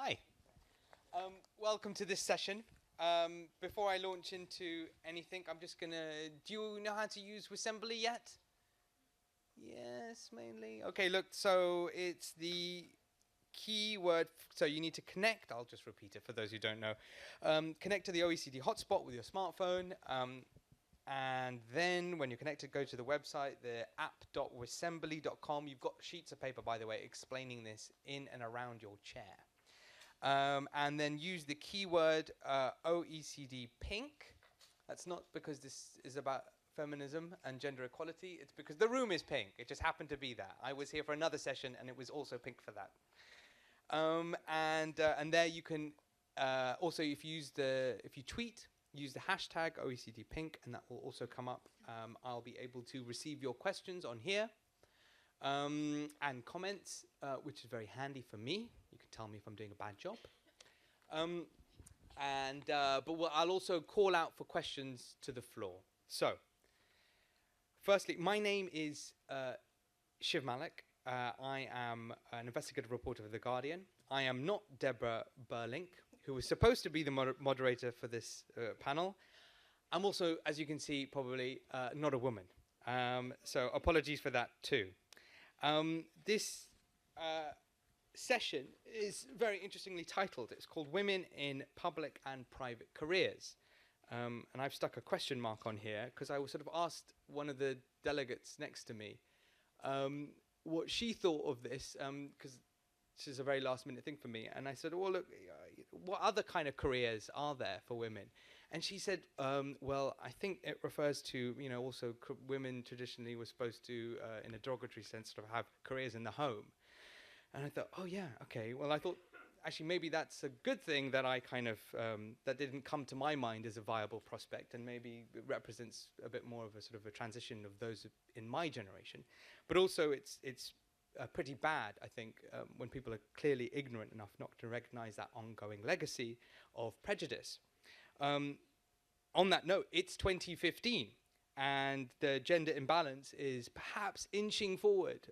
Hi. Welcome to this session. Before I launch into anything, I'm just gonna... Do you know how to use Wissembly yet? Yes, mainly. Okay, look, so it's the keyword. So you need to connect. I'll just repeat it for those who don't know. Connect to the OECD hotspot with your smartphone. And then when you're connected, go to the website, the app.wissembly.com. You've got sheets of paper, by the way, explaining this in and around your chair. And then use the keyword OECD pink. That's not because this is about feminism and gender equality. It's because the room is pink. It just happened to be that. I was here for another session, and it was also pink for that. And there you can also, if you tweet, use the hashtag OECD pink, and that will also come up. I'll be able to receive your questions on here and comments, which is very handy for me. You can tell me if I'm doing a bad job. But I'll also call out for questions to the floor. So, firstly, my name is Shiv Malik. I am an investigative reporter for The Guardian. I am not Deborah Burlink, who was supposed to be the moderator for this panel. I'm also, as you can see, probably not a woman. So apologies for that too. This session is very interestingly titled. It's called Women in Public and Private Careers. And I've stuck a question mark on here because I was sort of asked one of the delegates next to me what she thought of this, because this is a very last minute thing for me. And I said, well, look, what other kind of careers are there for women? And she said, well, I think it refers to, also women traditionally were supposed to, in a derogatory sense, sort of have careers in the home. And I thought, oh, yeah, okay. Well, I thought, actually, maybe that's a good thing that I kind of, that didn't come to my mind as a viable prospect, and maybe it represents a bit more of a sort of a transition of those in my generation. But also, it's pretty bad, I think, when people are clearly ignorant enough not to recognize that ongoing legacy of prejudice. On that note, it's 2015, and the gender imbalance is perhaps inching forward,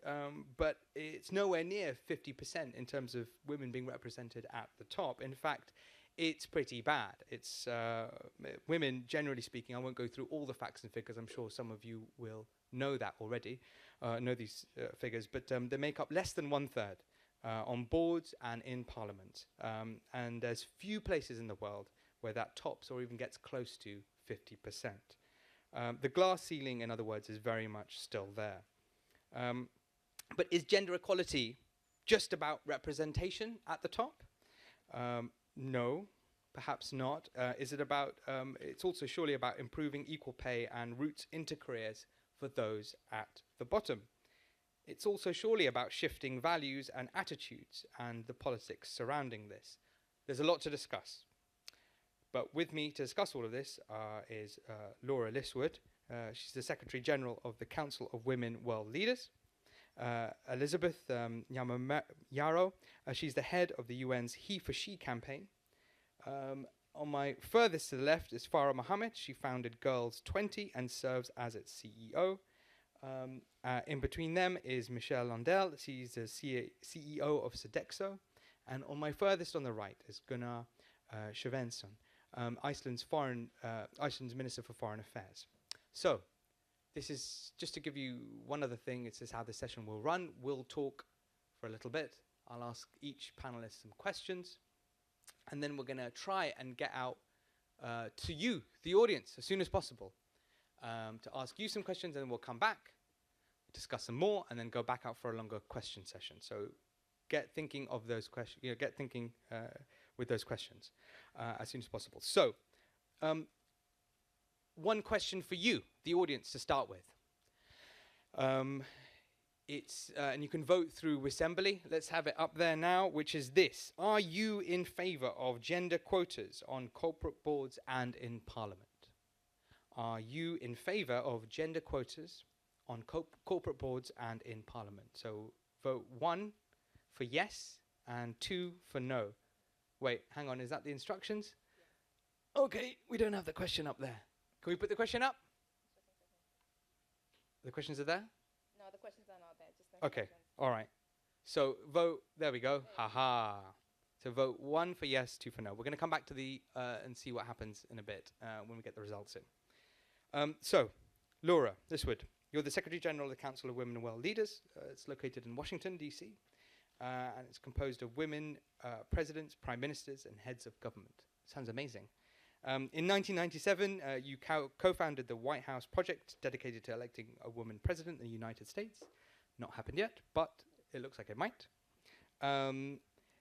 but it's nowhere near 50% in terms of women being represented at the top. In fact, it's pretty bad. It's women, generally speaking, I won't go through all the facts and figures. I'm sure some of you will know that already, know these figures, but they make up less than 1/3 on boards and in parliament. And there's few places in the world where that tops or even gets close to 50%. The glass ceiling, in other words, is very much still there. But is gender equality just about representation at the top? No, perhaps not. Is it about, it's also surely about improving equal pay and routes into careers for those at the bottom. It's also surely about shifting values and attitudes and the politics surrounding this. There's a lot to discuss. But with me to discuss all of this is Laura Liswood. She's the Secretary General of the Council of Women World Leaders. Elizabeth Yamamaro, she's the head of the UN's Heforshe campaign. On my furthest to the left is Farah Mohammed. She founded Girls 20 and serves as its CEO. In between them is Michelle Lundell. She's the CEO of Sodexo. And on my furthest on the right is Gunnar Svensson, Iceland's Minister for Foreign Affairs. So, this is just to give you one other thing. This is how the session will run. We'll talk for a little bit. I'll ask each panelist some questions. And then we're going to try and get out to you, the audience, as soon as possible, to ask you some questions, and then we'll come back, discuss some more, and then go back out for a longer question session. So get thinking of those questions, get thinking with those questions as soon as possible. So one question for you, the audience, to start with. And you can vote through Wissembly. Let's have it up there now, which is this. Are you in favor of gender quotas on corporate boards and in parliament? Are you in favor of gender quotas on corporate boards and in parliament? So vote 1 for yes and 2 for no. Wait, hang on, is that the instructions? Yeah. Okay, we don't have the question up there. Can we put the question up? The questions are there? No, the questions are not there, just the Okay, all right. So vote, there we go. Haha. So vote 1 for yes, 2 for no. We're going to come back to the and see what happens in a bit when we get the results in. So, Laura Liswood, you're the Secretary General of the Council of Women and World Leaders. It's located in Washington, D.C., and it's composed of women presidents, prime ministers, and heads of government. Sounds amazing. In 1997, you co-founded the White House Project, dedicated to electing a woman president in the United States. Not happened yet, but it looks like it might.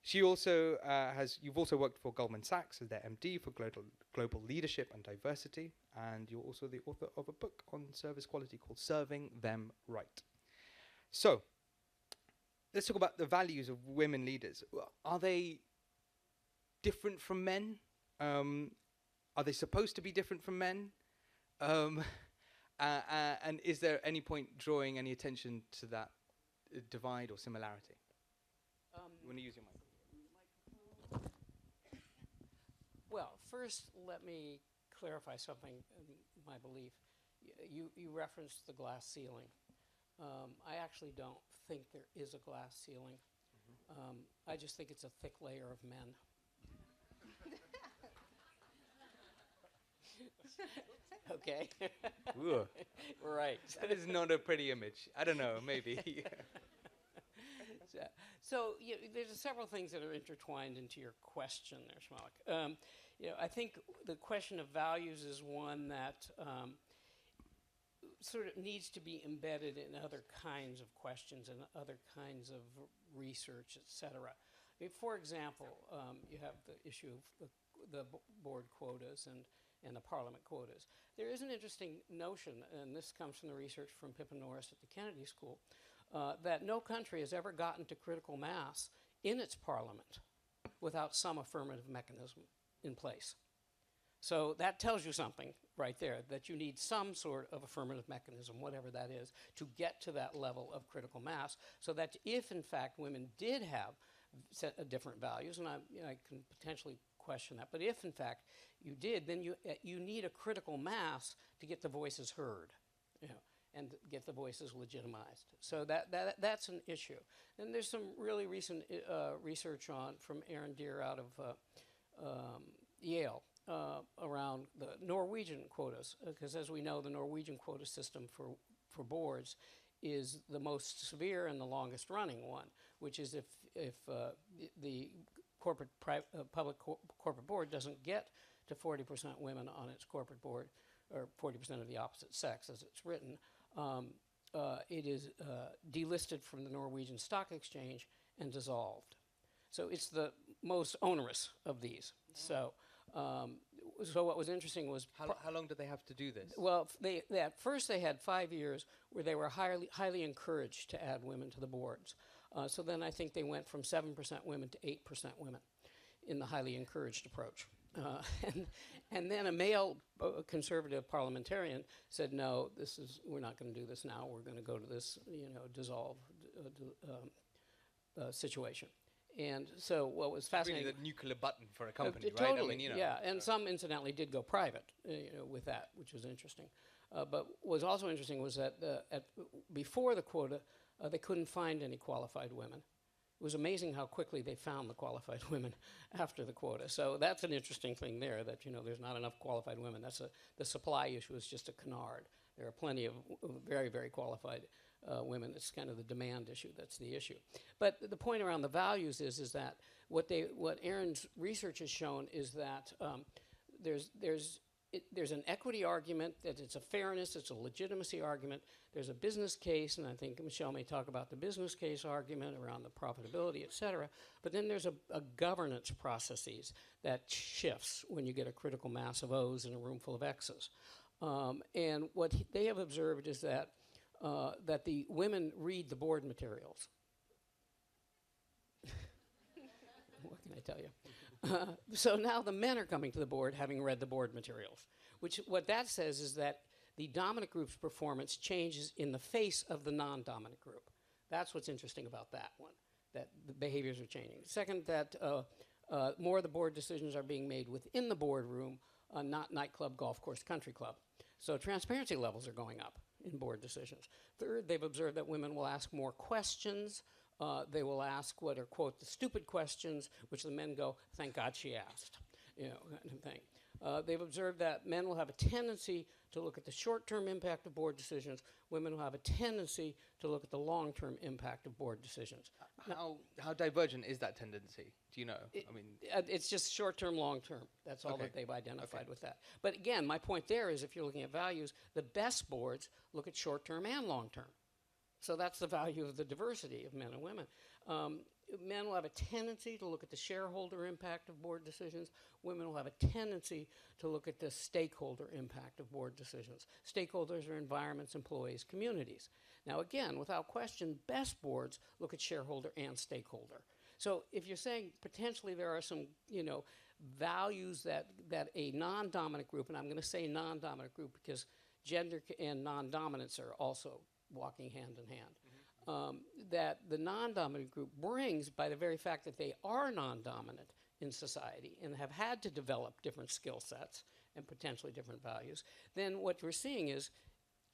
She also you've also worked for Goldman Sachs as their MD for global leadership and diversity, and you're also the author of a book on service quality called Serving Them Right. So, let's talk about the values of women leaders. Are they different from men? Are they supposed to be different from men? And is there any point drawing any attention to that divide or similarity? You want to use your mic? Well, first, let me clarify something in my belief. You referenced the glass ceiling. I actually don't think there is a glass ceiling. I just think it's a thick layer of men. Okay. Right. That is not a pretty image. I don't know, maybe. So there's several things that are intertwined into your question there, Shmalik. I think the question of values is one that sort of needs to be embedded in other kinds of questions and other kinds of research, et cetera. I mean, for example, you have the issue of the board quotas and the parliament quotas. There is an interesting notion, and this comes from the research from Pippa Norris at the Kennedy School, that no country has ever gotten to critical mass in its parliament without some affirmative mechanism in place. So that tells you something right there, that you need some sort of affirmative mechanism, whatever that is, to get to that level of critical mass, so that if, in fact, women did have different values, and I can potentially question that, but if, in fact, you did, then you need a critical mass to get the voices heard, and get the voices legitimized. So that's an issue. And there's some really recent research from Aaron Deere out of Yale around the Norwegian quotas, because as we know, the Norwegian quota system for boards is the most severe and the longest running one, which is if the public corporate board doesn't get to 40% women on its corporate board, or 40% of the opposite sex as it's written, it is delisted from the Norwegian Stock Exchange and dissolved. So it's the most onerous of these. So what was interesting was... How long do they have to do this? Well, at first they had 5 years where they were highly encouraged to add women to the boards. So then I think they went from 7% women to 8% women in the highly encouraged approach. And then a male conservative parliamentarian said, no, we're not going to do this now. We're going to go to this, dissolved situation. And so what was fascinating... Really the nuclear button for a company, right? Totally, I mean, yeah. And some, incidentally, did go private, with that, which was interesting. But what was also interesting was that before the quota, they couldn't find any qualified women. It was amazing how quickly they found the qualified women after the quota. So that's an interesting thing there, that there's not enough qualified women. The supply issue is just a canard. There are plenty of very, very qualified women. It's kind of the demand issue that's the issue. But the point around the values is that what Aaron's research has shown is that there's an equity argument, that it's a fairness, it's a legitimacy argument. There's a business case, and I think Michelle may talk about the business case argument around the profitability, et cetera. But then there's a governance processes that shifts when you get a critical mass of O's in a room full of X's. And what they have observed is that the women read the board materials. What can I tell you? So now the men are coming to the board having read the board materials, what that says is that the dominant group's performance changes in the face of the non-dominant group. That's what's interesting about that one, that the behaviors are changing. Second, that more of the board decisions are being made within the boardroom, not nightclub, golf course, country club. So transparency levels are going up in board decisions. Third, they've observed that women will ask more questions They will ask what are, quote, the stupid questions, which the men go, thank God she asked, kind of thing. They've observed that men will have a tendency to look at the short-term impact of board decisions. Women will have a tendency to look at the long-term impact of board decisions. How divergent is that tendency? Do you know? It's just short-term, long-term. That's all that they've identified with that. But again, my point there is if you're looking at values, the best boards look at short-term and long-term. So that's the value of the diversity of men and women. Men will have a tendency to look at the shareholder impact of board decisions. Women will have a tendency to look at the stakeholder impact of board decisions. Stakeholders are environments, employees, communities. Now again, without question, best boards look at shareholder and stakeholder. So if you're saying potentially there are some, values that a non-dominant group, and I'm going to say non-dominant group because gender and non-dominance are also walking hand in hand. That the non-dominant group brings by the very fact that they are non-dominant in society and have had to develop different skill sets and potentially different values, then what we're seeing is,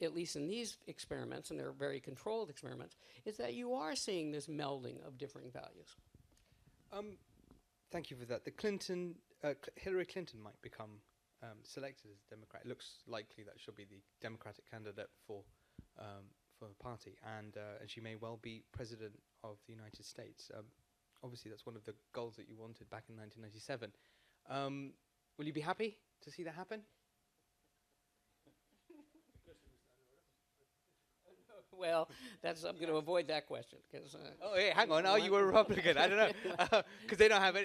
at least in these experiments, and they're very controlled experiments, is that you are seeing this melding of differing values. Thank you for that. Hillary Clinton might become selected as Democrat. It looks likely that she'll be the Democratic candidate for the party, and she may well be president of the United States. Obviously, that's one of the goals that you wanted back in 1997. Will you be happy to see that happen? Well, I'm going to avoid that question because. Hang on. Are you a Republican? I don't know, because they don't have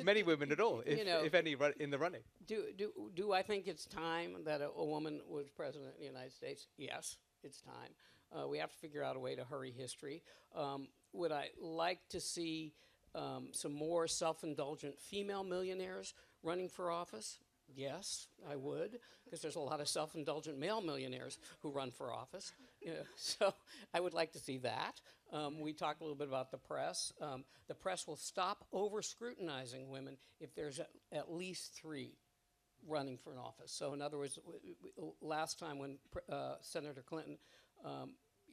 many women at all, if any, in the running. Do I think it's time that a woman was president of the United States? Yes, it's time. We have to figure out a way to hurry history. Would I like to see some more self-indulgent female millionaires running for office? Yes, I would, because there's a lot of self-indulgent male millionaires who run for office. So I would like to see that. We talked a little bit about the press. The press will stop over-scrutinizing women if there's at least 3 running for an office. So in other words, last time when Senator Clinton,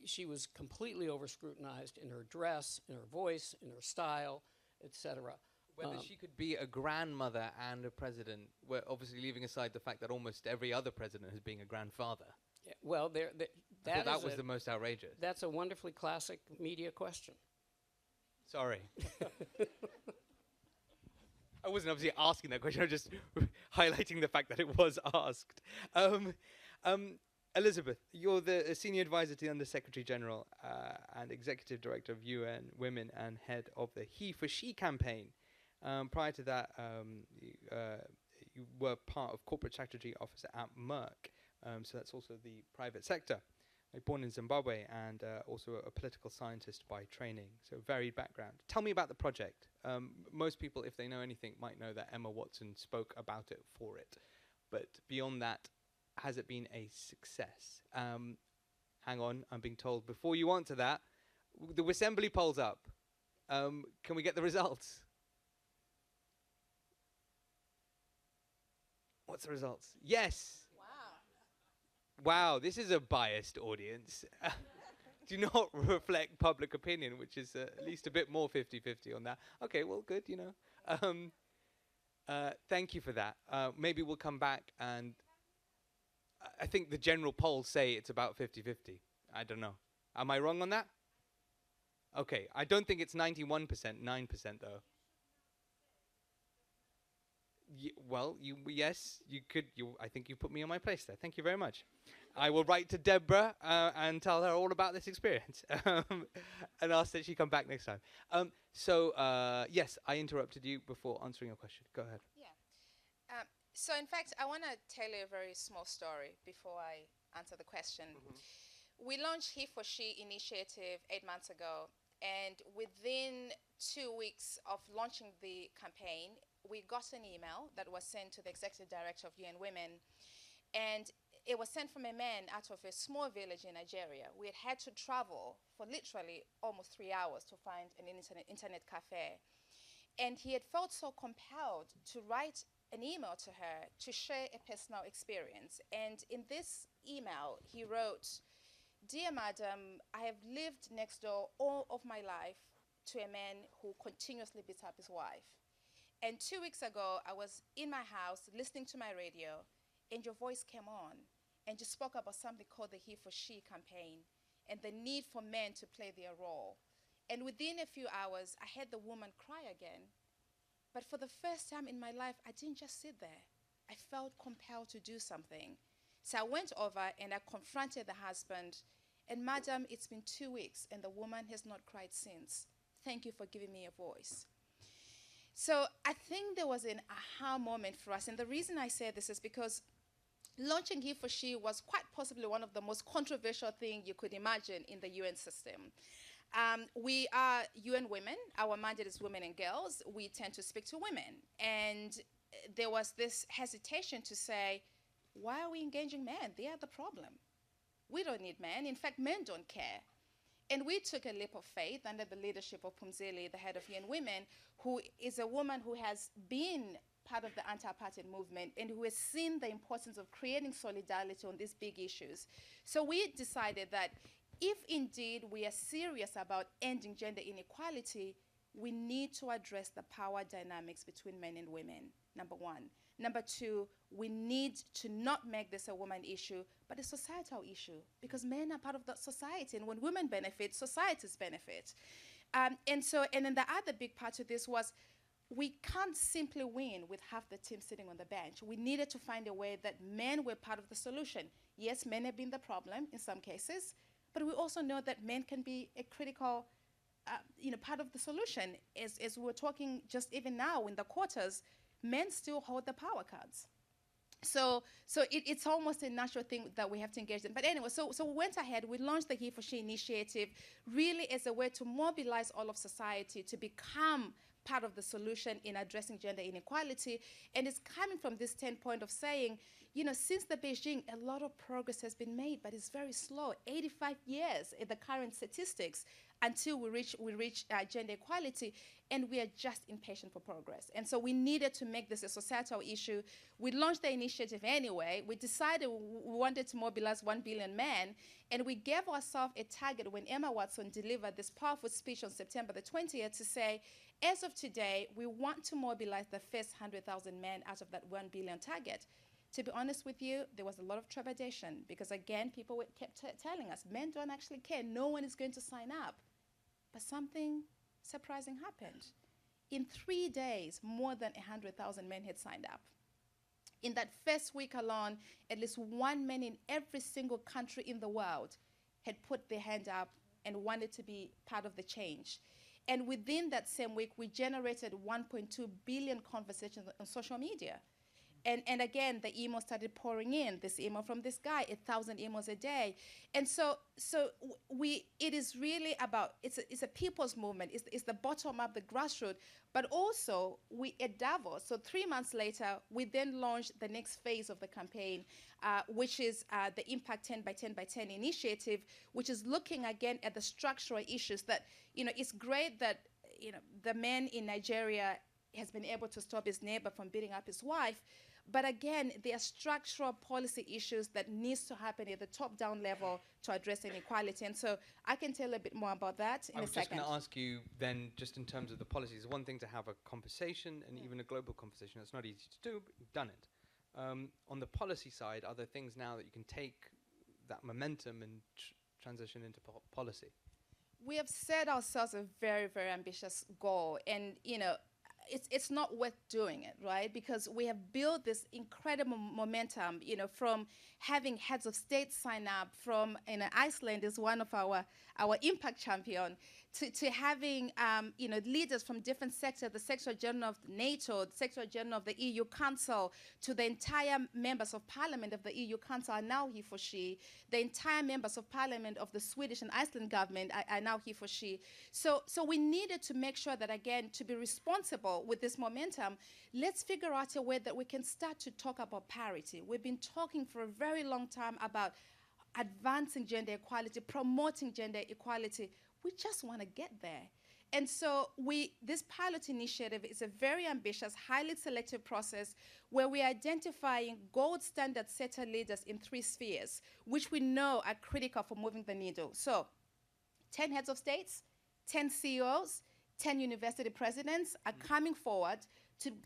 she was completely over-scrutinized in her dress, in her voice, in her style, etc. Whether she could be a grandmother and a president, we're obviously leaving aside the fact that almost every other president has been a grandfather. Yeah, well, that was the most outrageous. That's a wonderfully classic media question. Sorry. I wasn't obviously asking that question. I was just highlighting the fact that it was asked. Elizabeth, you're the senior advisor to the Under-Secretary General and Executive Director of UN Women and head of the He4She campaign. Prior to that, you were part of Corporate Strategy Officer at Merck, so that's also the private sector. Born in Zimbabwe and also a political scientist by training, so varied background. Tell me about the project. Most people, if they know anything, might know that Emma Watson spoke about it for it. But beyond that, has it been a success? Hang on, I'm being told before you answer that, the Assembly polls up. Can we get the results? What's the results? Yes. Wow, this is a biased audience. Do not reflect public opinion, which is at least a bit more 50-50 on that. Okay, well, good, thank you for that. Maybe we'll come back and I think the general polls say it's about 50-50. I don't know. Am I wrong on that? Okay, I don't think it's 91%, 9% though. Yes, you could. I think you put me on my place there. Thank you very much. I will write to Deborah and tell her all about this experience and ask that she come back next time. Yes, I interrupted you before answering your question. Go ahead. Yeah. So in fact, I want to tell you a very small story before I answer the question. We launched Heforshe Initiative 8 months ago, and within 2 weeks of launching the campaign, we got an email that was sent to the Executive Director of UN Women, and it was sent from a man out of a small village in Nigeria. We had to travel for literally almost 3 hours to find an internet cafe. And he had felt so compelled to write an email to her to share a personal experience. And in this email, he wrote, "Dear Madam, I have lived next door all of my life. to a man who continuously beats up his wife. And 2 weeks ago, I was in my house listening to my radio, and your voice came on, and you spoke about something called the He for She campaign and the need for men to play their role. And within a few hours, I heard the woman cry again. But for the first time in my life, I didn't just sit there. I felt compelled to do something. So I went over and I confronted the husband. And madam, it's been 2 weeks and the woman has not cried since. Thank you for giving me a voice. So I think there was an aha moment for us. And the reason I say this is because launching He for She was quite possibly one of the most controversial things you could imagine in the UN system. We are UN women. Our mandate is women and girls. We tend to speak to women. And there was this hesitation to say, why are we engaging men? They are the problem. We don't need men. In fact, men don't care. And we took a leap of faith under the leadership of Phumzile, the head of UN Women, who is a woman who has been part of the anti-apartheid movement and who has seen the importance of creating solidarity on these big issues. So we decided that if indeed we are serious about ending gender inequality, we need to address the power dynamics between men and women, number one. Number two, we need to not make this a woman issue, but a societal issue, because men are part of that society, and when women benefit, societies benefit. And then the other big part of this was we can't simply win with half the team sitting on the bench. We needed to find a way that men were part of the solution. Yes, men have been the problem in some cases, but we also know that men can be a critical part of the solution. As we're talking just even now in the quarters, men still hold the power cards. So it's almost a natural thing that we have to engage in. But anyway, so we went ahead, we launched the Heforshe Initiative really as a way to mobilize all of society to become part of the solution in addressing gender inequality. And it's coming from this standpoint of saying, since the Beijing, a lot of progress has been made, but it's very slow. 85 years in the current statistics until we reach gender equality, and we are just impatient for progress. And so we needed to make this a societal issue. We launched the initiative anyway. We decided we wanted to mobilize 1 billion men, and we gave ourselves a target when Emma Watson delivered this powerful speech on September the 20th to say, as of today, we want to mobilize the first 100,000 men out of that 1 billion target. To be honest with you, there was a lot of trepidation because, again, people kept telling us, men don't actually care. No one is going to sign up. But something surprising happened. In 3 days, more than 100,000 men had signed up. In that first week alone, at least one man in every single country in the world had put their hand up and wanted to be part of the change. And within that same week, we generated 1.2 billion conversations on social media. And again, the emails started pouring in. This email from this guy, 1,000 emails a day. And so it is really about, it's a people's movement. It's the bottom up, the grassroots. But also, at Davos, so 3 months later, we then launched the next phase of the campaign, which is the Impact 10 by 10 by 10 initiative, which is looking again at the structural issues that, it's great that, the man in Nigeria has been able to stop his neighbor from beating up his wife. But again, there are structural policy issues that needs to happen at the top-down level to address inequality. And so I can tell a bit more about that in a second. I was just going to ask you then, just in terms of the policies, it's one thing to have a conversation and even a global conversation. It's not easy to do, but you've done it. On the policy side, are there things now that you can take that momentum and transition into policy? We have set ourselves a very, very ambitious goal. And, it's not worth doing it, right? Because we have built this incredible momentum, from having heads of state sign up, from Iceland is one of our impact champion, to having leaders from different sectors, the Secretary General of NATO, the Secretary General of the EU Council, to the entire members of Parliament of the EU Council are now Heforshe. The entire members of Parliament of the Swedish and Iceland government are now Heforshe. So we needed to make sure that, again, to be responsible with this momentum, let's figure out a way that we can start to talk about parity. We've been talking for a very long time about advancing gender equality, promoting gender equality. We just want to get there. And so this pilot initiative is a very ambitious, highly selective process where we're identifying gold standard setter leaders in 3 spheres, which we know are critical for moving the needle. So 10 heads of states, 10 CEOs, 10 university presidents are coming forward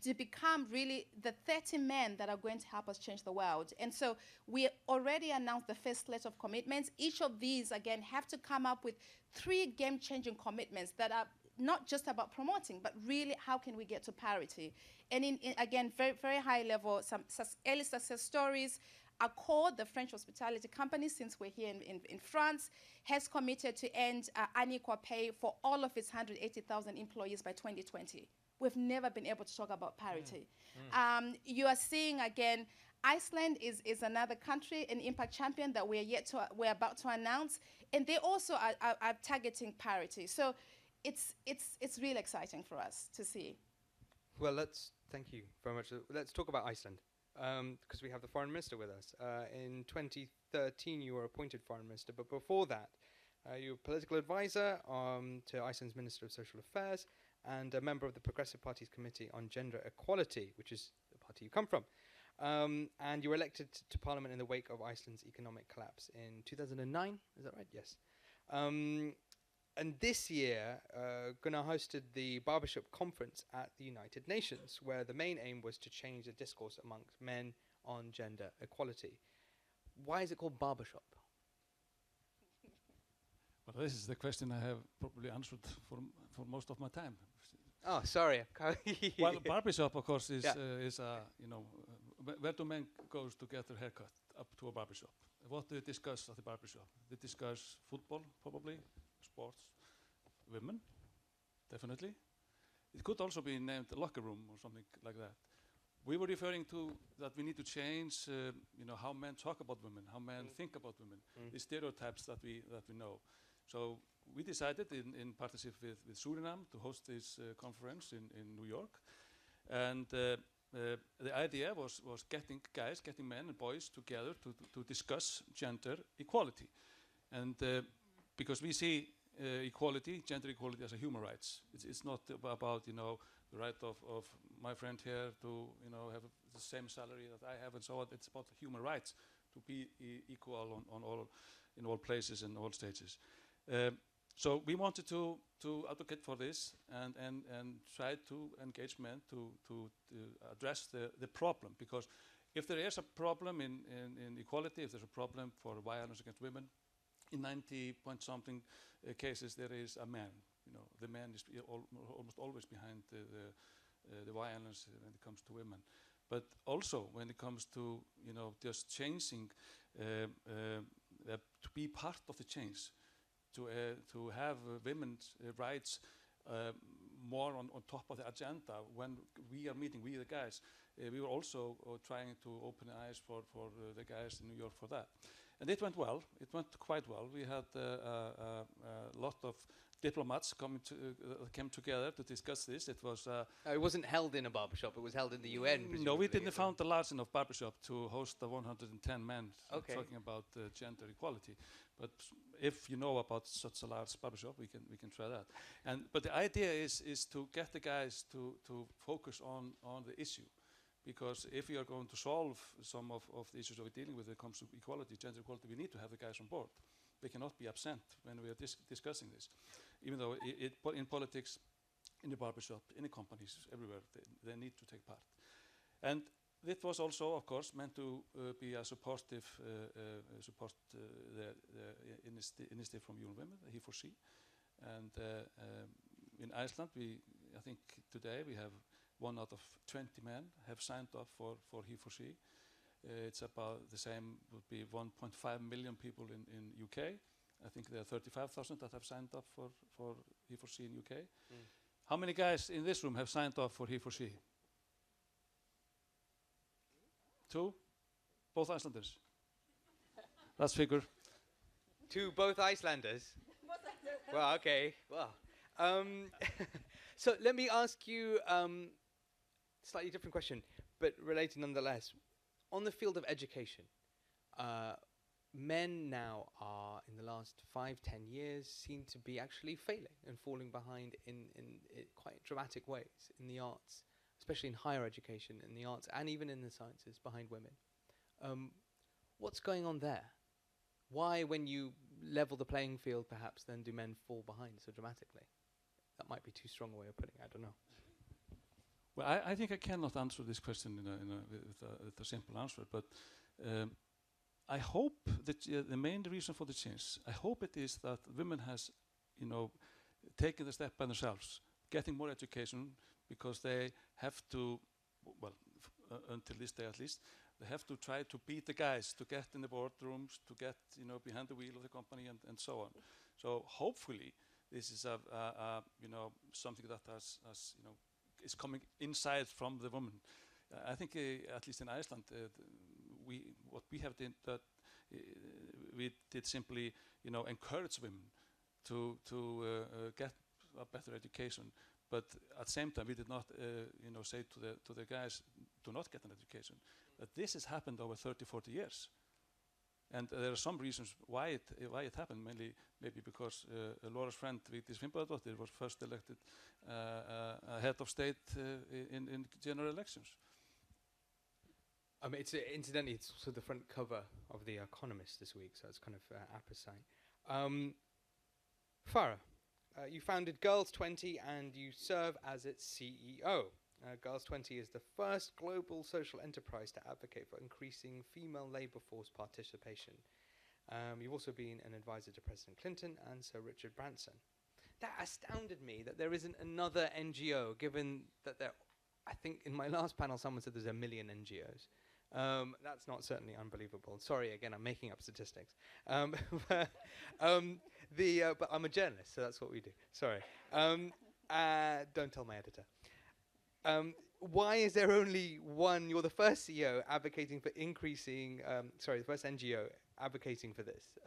to become really the 30 men that are going to help us change the world. And so we already announced the first slate of commitments. Each of these, again, have to come up with 3 game-changing commitments that are not just about promoting, but really how can we get to parity. And again, very, very high level, some early success stories. Accor, the French hospitality company, since we're here in France, has committed to end unequal pay for all of its 180,000 employees by 2020. We've never been able to talk about parity. You are seeing, again, Iceland is another country, an impact champion that we're about to announce, and they also are targeting parity. So it's really exciting for us to see. Well, thank you very much. Let's talk about Iceland, because we have the foreign minister with us. In 2013, you were appointed foreign minister, but before that, you were political advisor to Iceland's Minister of Social Affairs and a member of the Progressive Party's Committee on Gender Equality, which is the party you come from. And you were elected to Parliament in the wake of Iceland's economic collapse in 2009. Is that right? Yes. And this year, Gunnar hosted the Barbershop Conference at the United Nations, where the main aim was to change the discourse amongst men on gender equality. Why is it called Barbershop? Well, this is the question I have probably answered for most of my time. Oh, sorry. Well, barbershop, of course, is Yeah. Where do men goes to get their haircut? Up to a barbershop. What do they discuss at the barbershop? They discuss football, probably, sports, women, definitely. It could also be named a locker room or something like that. We were referring to that we need to change, how men talk about women, how men think about women, the stereotypes that we know. So we decided in partnership with Suriname to host this conference in New York. And the idea was getting men and boys together to discuss gender equality. And because we see gender equality as a human rights. It's not about, the right of my friend here to, have the same salary that I have and so on. It's about human rights to be equal in all places and all stages. So we wanted to advocate for this and try to engage men to address the problem, because if there is a problem in equality, if there's a problem for violence against women, in 90-point-something cases there is a man. The man is almost always behind the violence when it comes to women. But also when it comes to just changing to be part of the change, to have women's rights more on top of the agenda when we are meeting, we the guys. We were also trying to open the eyes for the guys in New York for that. And it went well. It went quite well. We had a lot of diplomats came together to discuss this. It was. It wasn't held in a barbershop. It was held in the UN. No, we didn't found a large enough barbershop to host the 110 men talking about gender equality. But if you know about such a large barbershop, we can try that. But the idea is to get the guys to focus on the issue. Because if we are going to solve some of the issues that we're dealing with when it comes to equality, gender equality, we need to have the guys on board. They cannot be absent when we are discussing this. Even though in politics, in the barbershop, in the companies, everywhere, they need to take part. And it was also, of course, meant to be a supportive support the initiative from Young Women, Heforshe. And in Iceland, I think today we have 1 out of 20 men have signed up for Heforshe. It's about the same, would be 1.5 million people in UK. I think there are 35,000 that have signed up for Heforshe in UK. How many guys in this room have signed up for Heforshe? 2? Both Icelanders? Let's figure. 2, both Icelanders? Well, okay. Well, so let me ask you slightly different question, but related nonetheless. On the field of education, men now are, in the last 5-10 years, seem to be actually failing and falling behind in quite dramatic ways in the arts, especially in higher education, in the arts, and even in the sciences, behind women. What's going on there? Why, when you level the playing field, perhaps, then do men fall behind so dramatically? That might be too strong a way of putting it. I don't know. Well, I think I cannot answer this question with a simple answer, but I hope that the main reason for the change, I hope it is that women has, taken the step by themselves, getting more education, because they have to, well, until this day at least, they have to try to beat the guys to get in the boardrooms, to get, behind the wheel of the company and so on. So hopefully this is something that is coming inside from the woman. I think, at least in Iceland, what we have done, that we did simply, encourage women to get a better education. But at the same time, we did not, say to the guys, do not get an education. But this has happened over 30, 40 years. And there are some reasons why it happened, mainly maybe because Laura's friend, Vigdís Finnbogadóttir, was first elected head of state in general elections. Incidentally, it's also the front cover of The Economist this week, so it's kind of apposite. Farah, you founded Girls 20 and you serve as its CEO. Girls 20 is the first global social enterprise to advocate for increasing female labour force participation. You've also been an advisor to President Clinton and Sir Richard Branson. That astounded me that there isn't another NGO, given that I think in my last panel someone said there's 1 million NGOs. That's not certainly unbelievable. Sorry, again, I'm making up statistics. But I'm a journalist, so that's what we do. Sorry. Don't tell my editor. Why is there only one? You're the first CEO advocating for increasing, the first NGO advocating for this,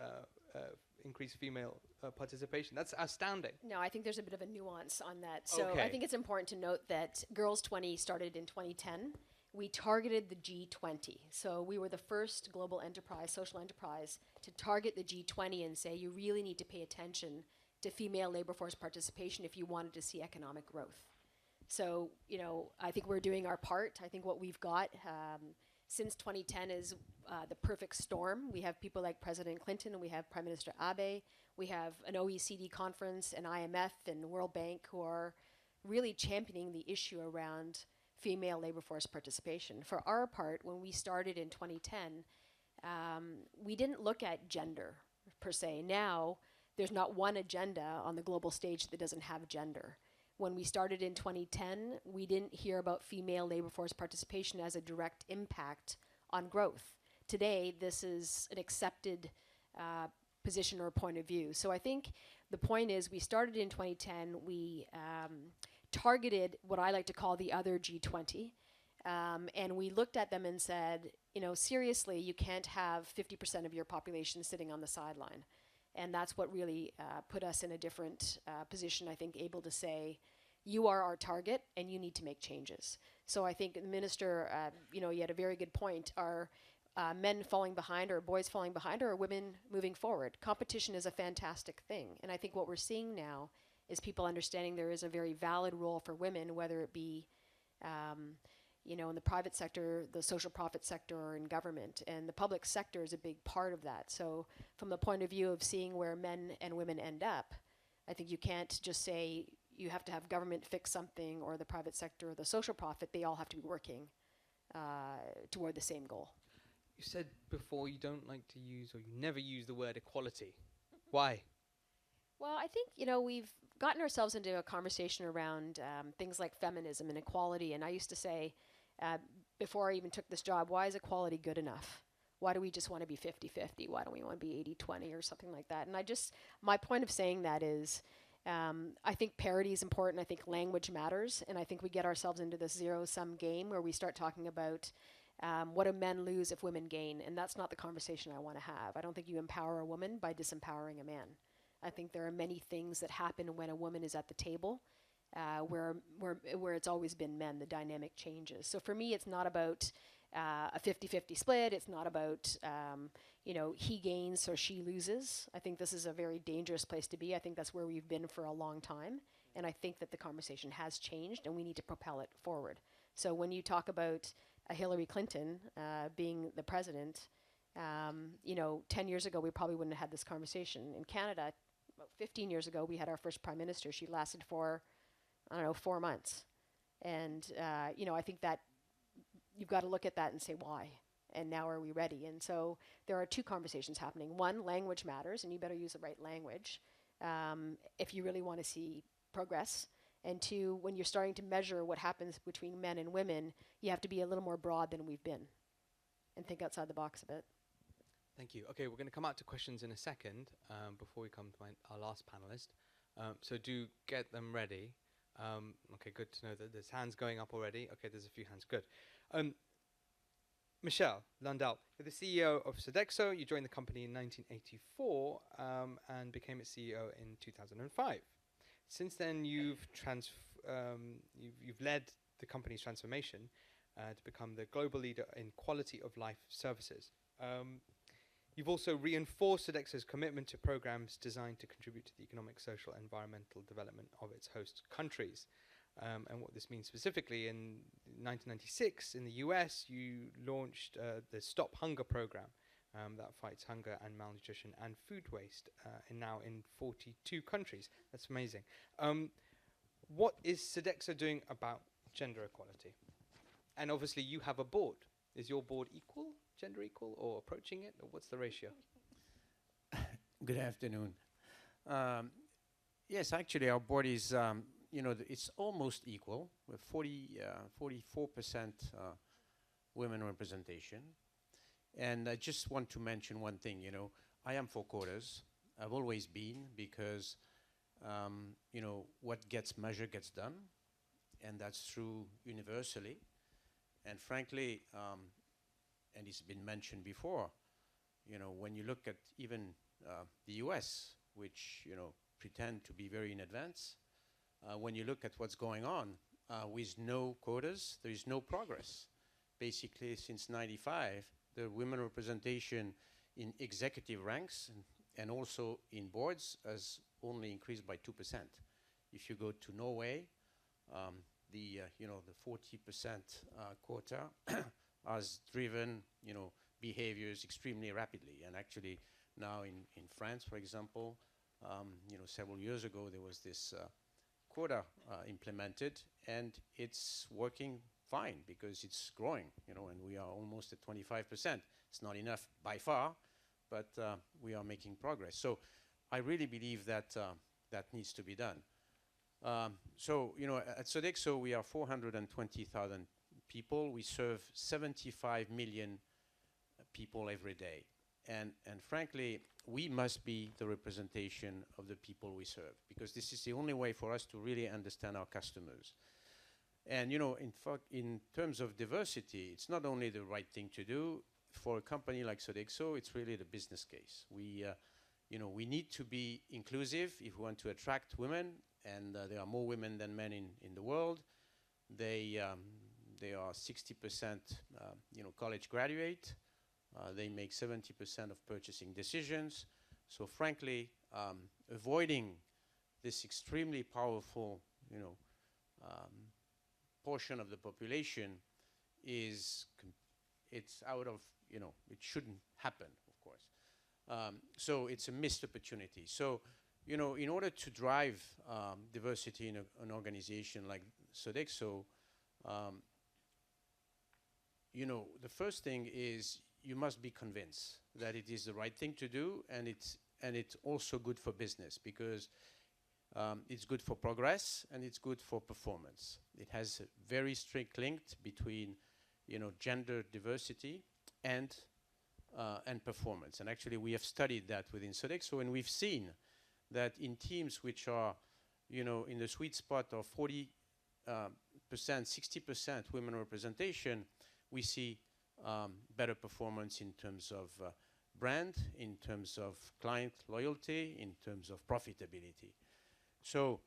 increased female participation. That's astounding. No, I think there's a bit of a nuance on that. So I think it's important to note that Girls 20 started in 2010. We targeted the G20. So we were the first global enterprise, social enterprise, to target the G20 and say you really need to pay attention to female labor force participation if you wanted to see economic growth. So, I think we're doing our part. I think what we've got since 2010 is the perfect storm. We have people like President Clinton, we have Prime Minister Abe, we have an OECD conference, an IMF, and World Bank who are really championing the issue around female labor force participation. For our part, when we started in 2010, we didn't look at gender per se. Now, there's not one agenda on the global stage that doesn't have gender. When we started in 2010, we didn't hear about female labor force participation as a direct impact on growth. Today, this is an accepted position or point of view. So I think the point is we started in 2010, we targeted what I like to call the other G20, and we looked at them and said, seriously, you can't have 50% of your population sitting on the sideline. And that's what really put us in a different position, I think, able to say, you are our target and you need to make changes. So I think the minister, you had a very good point. Are men falling behind or boys falling behind, or are women moving forward? Competition is a fantastic thing. And I think what we're seeing now is people understanding there is a very valid role for women, whether it be in the private sector, the social profit sector, or in government. And the public sector is a big part of that. So from the point of view of seeing where men and women end up, I think you can't just say you have to have government fix something or the private sector or the social profit. They all have to be working toward the same goal. You said before you don't like to use, or you never use the word equality. Why? Well, I think, we've gotten ourselves into a conversation around things like feminism and equality. And I used to say, before I even took this job, why is equality good enough? Why do we just want to be 50-50? Why don't we want to be 80-20 or something like that? And my point of saying that is, I think parity is important. I think language matters. And I think we get ourselves into this zero-sum game where we start talking about what do men lose if women gain? And that's not the conversation I want to have. I don't think you empower a woman by disempowering a man. I think there are many things that happen when a woman is at the table where it's always been men. The dynamic changes. So for me, it's not about a 50-50 split. It's not about, he gains or she loses. I think this is a very dangerous place to be. I think that's where we've been for a long time. And I think that the conversation has changed and we need to propel it forward. So when you talk about Hillary Clinton being the president, 10 years ago, we probably wouldn't have had this conversation. In Canada, about 15 years ago, we had our first prime minister. She lasted for, I don't know, 4 months. And, I think that you've got to look at that and say, why? And now are we ready? And so there are two conversations happening. One, language matters, and you better use the right language if you really want to see progress. And two, when you're starting to measure what happens between men and women, you have to be a little more broad than we've been and think outside the box a bit. Thank you. Okay, we're going to come out to questions in a second before we come to our last panelist. So do get them ready. Okay, good to know that there's hands going up already. Okay, there's a few hands. Good. Michelle Lundell, you're the CEO of Sodexo. You joined the company in 1984 and became its CEO in 2005. Since then, you've led the company's transformation to become the global leader in quality of life services. You've also reinforced Sodexo's commitment to programs designed to contribute to the economic, social, and environmental development of its host countries. And what this means specifically, in 1996 in the US, you launched the Stop Hunger program that fights hunger and malnutrition and food waste, and now in 42 countries. That's amazing. What is Sodexo doing about gender equality? And obviously you have a board. Is your board equal, gender equal, or approaching it, or what's the ratio? Good afternoon. Yes, actually our board is, it's almost equal, with 44% women representation. And I just want to mention one thing, I am for quotas. I've always been, because, what gets measured gets done, and that's true universally. And frankly, and it's been mentioned before, when you look at even the US, which, pretend to be very in advance, when you look at what's going on with no quotas, there is no progress. Basically, since 95, the women representation in executive ranks and also in boards has only increased by 2%. If you go to Norway, the 40% quota has driven, behaviors extremely rapidly. And actually now in France, for example, several years ago, there was this quota implemented, and it's working fine because it's growing, and we are almost at 25%. It's not enough by far, but we are making progress. So I really believe that that needs to be done. So, at Sodexo, we are 420,000 people. We serve 75 million people every day. And frankly, we must be the representation of the people we serve, because this is the only way for us to really understand our customers. And, in fact, in terms of diversity, it's not only the right thing to do. For a company like Sodexo, it's really the business case. We need to be inclusive if we want to attract women, and there are more women than men in the world. They are 60% college graduate. They make 70% of purchasing decisions. So frankly, avoiding this extremely powerful, portion of the population it's out of, it shouldn't happen, of course. So it's a missed opportunity. So, in order to drive diversity in an organization like Sodexo, the first thing is you must be convinced that it is the right thing to do, and it's also good for business, because it's good for progress and it's good for performance. It has a very strict link between, gender diversity and performance. And actually, we have studied that within Sodexo, and we've seen that in teams which are, in the sweet spot of 40%, 60% women representation, we see better performance in terms of brand, in terms of client loyalty, in terms of profitability. So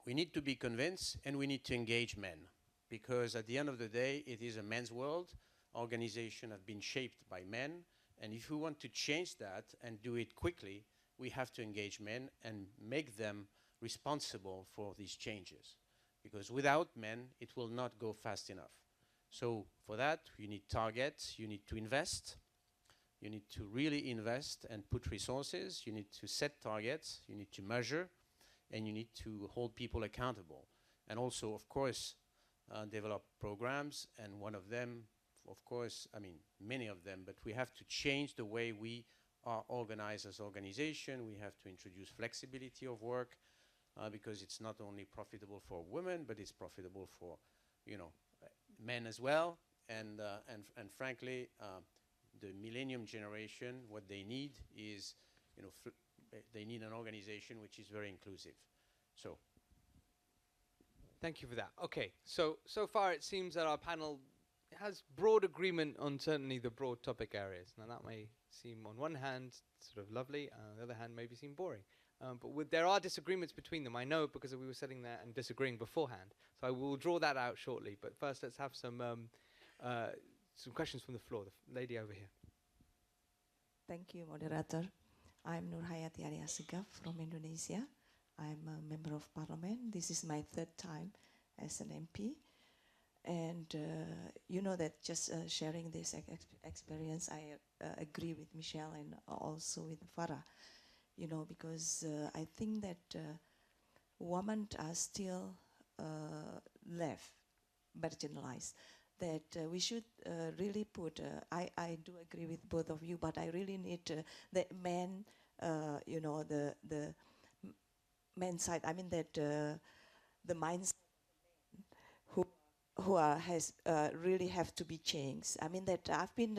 we need to be convinced, and we need to engage men, because at the end of the day, it is a men's world. Organizations have been shaped by men, and if we want to change that and do it quickly, we have to engage men and make them responsible for these changes, because without men, it will not go fast enough. So for that, you need targets, you need to invest, You need to really invest and put resources. You need to set targets. You need to measure. And you need to hold people accountable. And also, of course, develop programs. And one of them, of course, I mean, many of them, but we have to change the way we are organized as organization. We have to introduce flexibility of work because it's not only profitable for women, but it's profitable for, men as well. And frankly, the millennium generation, what they need is, they need an organization which is very inclusive. So. Thank you for that. Okay, so far it seems that our panel has broad agreement on certainly the broad topic areas. Now that may seem on one hand sort of lovely, on the other hand maybe seem boring. But there are disagreements between them. I know because we were sitting there and disagreeing beforehand. So I will draw that out shortly. But first let's have some questions from the floor. The lady over here. Thank you, moderator. I'm Nur Hayati Arya Segaf from Indonesia. I'm a member of parliament. This is my third time as an MP. And you know that just sharing this experience, I agree with Michelle and also with Farah, because I think that women are still left marginalized, that we should really put, I do agree with both of you, but I really need the men, the men's side, I mean that the mindset who has really have to be changed. I mean that I've been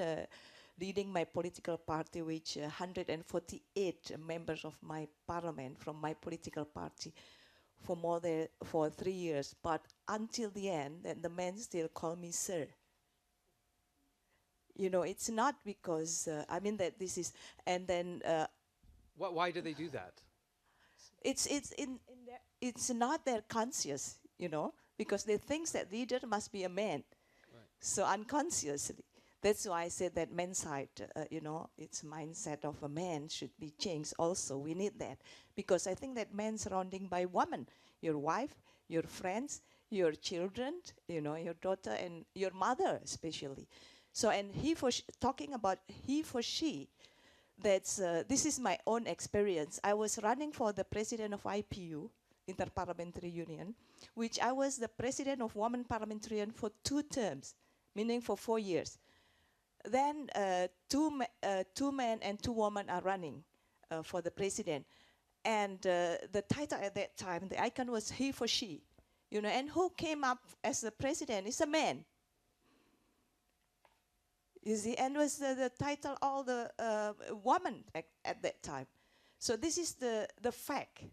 leading my political party, which 148 members of my parliament from my political party for 3 years. But until the end, then the men still call me sir. It's not because I mean that this is, and then. Why do they do that? It's not their conscious, because they think that leader must be a man. Right. So unconsciously, that's why I said that men's side, its mindset of a man should be changed. Also, we need that because I think that men surrounding by women, your wife, your friends, your children, your daughter and your mother especially. So, and talking about he for she. This is my own experience. I was running for the president of IPU, Interparliamentary Union, which I was the president of Women Parliamentarian for 2 terms, meaning for 4 years. Then 2 men and 2 women are running for the president. And the title at that time, the icon was he for she. And who came up as the president is a man. You see, and was the title all the woman at that time. So this is the fact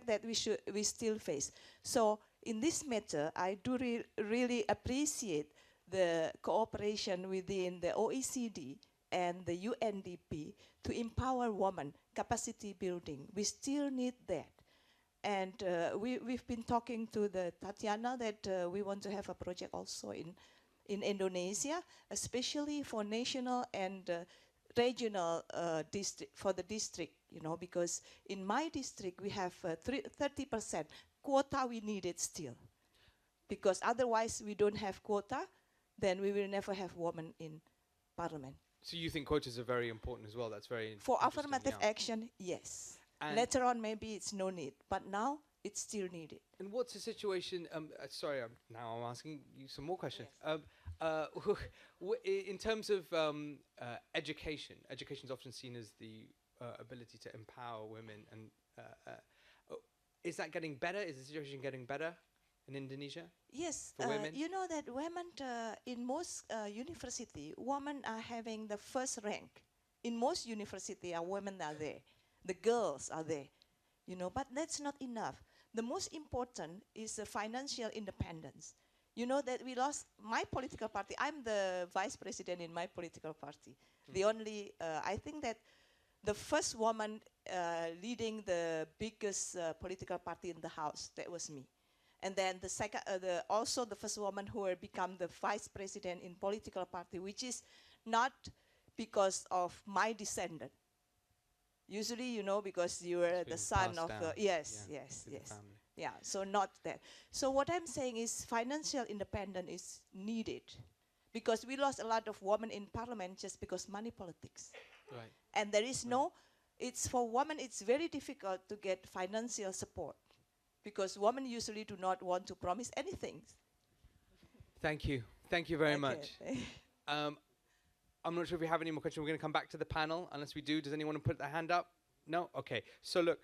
that we still face. So in this matter, I do really appreciate the cooperation within the OECD and the UNDP to empower women, capacity building. We still need that. And we've been talking to the Tatiana that we want to have a project also in Indonesia, especially for national and regional district, for the district, because in my district we have 30% quota we need it still. Because otherwise we don't have quota, then we will never have women in parliament. So you think quotas are very important as well? That's very for affirmative action, yes. And later on maybe it's no need, but now it's still needed. And what's the situation? Sorry, now I'm asking you some more questions. Yes. In terms of education is often seen as the ability to empower women. And is that getting better? Is the situation getting better in Indonesia? Yes, for women? you know that women in most university, women are having the first rank. In most university, women are there. The girls are there, but that's not enough. The most important is financial independence. You know that we lost my political party. I'm the vice president in my political party. The only, I think that the first woman leading the biggest political party in the house, that was me. And then the second, also the first woman who had become the vice president in political party, which is not because of my descendant. Usually, because you were the son of the, yes. Yeah, so not that. So what I'm saying is financial independence is needed because we lost a lot of women in parliament just because money politics. Right. And there is no, it's for women, it's very difficult to get financial support because women usually do not want to promise anything. Thank you. Thank you very Okay. much. I'm not sure if we have any more questions. We're going to come back to the panel. Unless we do, does anyone want to put their hand up? No? Okay. So look,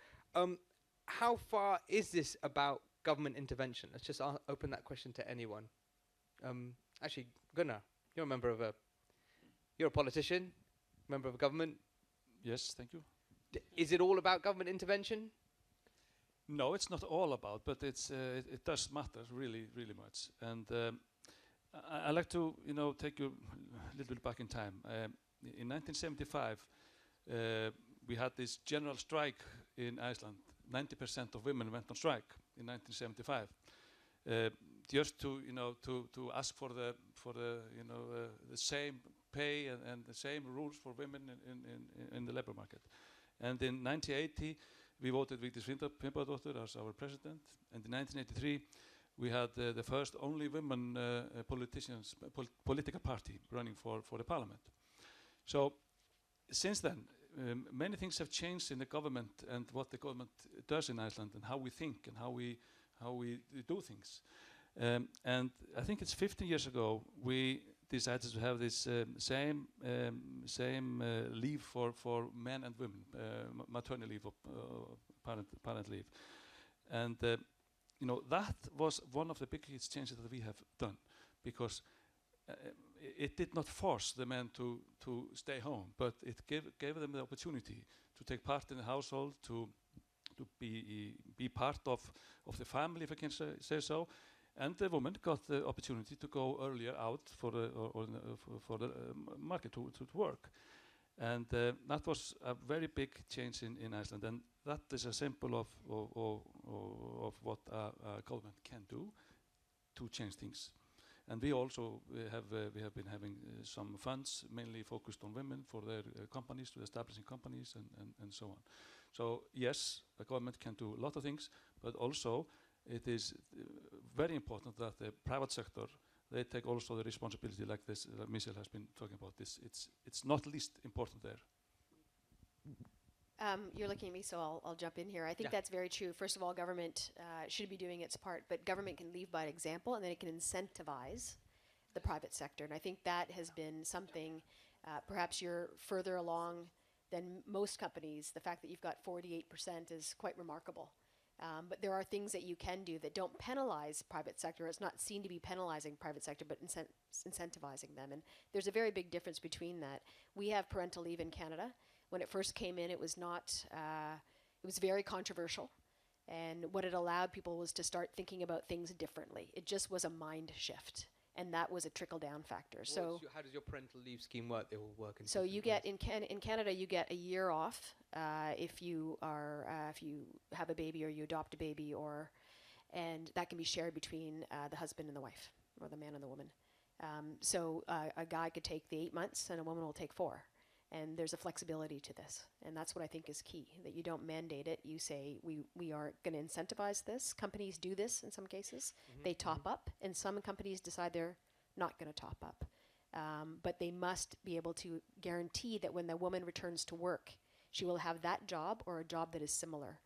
how far is this about government intervention? Let's just open that question to anyone. Actually, Gunnar, you're a member of you're a politician, member of a government. Yes, thank you. Is it all about government intervention? No, it's not all about, but it does matter really, really much. And I like to, take you a little bit back in time. In 1975, we had this general strike in Iceland. 90% of women went on strike in 1975, just to ask for the same pay and the same rules for women in the labor market. And in 1980, we voted Vigdís Finnbogadóttir as our president. And in 1983, we had the first only women political party running for the parliament. So since then, many things have changed in the government and what the government does in Iceland and how we think and how we do things. And I think it's 15 years ago we decided to have this same leave for men and women, maternity leave or parent leave. And that was one of the biggest changes that we have done, because it did not force the men to stay home, but it gave them the opportunity to take part in the household, to be part of the family, if I can say so. And the woman got the opportunity to go earlier out for the market to work. And that was a very big change in Iceland. And that is a symbol of what a government can do to change things. And we also have been having some funds mainly focused on women for their companies, to establishing companies and so on. So yes, the government can do a lot of things, but also it is very important that the private sector, they take also the responsibility like this, that Michelle has been talking about. It's not least important there. You're looking at me, so I'll jump in here. I think that's very true. First of all, government should be doing its part, but government can lead by example, and then it can incentivize the private sector. And I think that has been something, perhaps you're further along than most companies. The fact that you've got 48% is quite remarkable. But there are things that you can do that don't penalize private sector. It's not seen to be penalizing private sector, but incentivizing them. And there's a very big difference between that. We have parental leave in Canada. When it first came in, it was not, it was very controversial. And what it allowed people was to start thinking about things differently. It just was a mind shift. And that was a trickle-down factor. So how does your parental leave scheme work? They all work in so you get in Canada, you get a year off if you have a baby or you adopt a baby, and that can be shared between the husband and the wife, or the man and the woman. So a guy could take the 8 months and a woman will take 4. And there's a flexibility to this. And that's what I think is key, that you don't mandate it. You say, we are going to incentivize this. Companies do this in some cases. They top up, and some companies decide they're not going to top up. But they must be able to guarantee that when the woman returns to work, she will have that job or a job that is similar.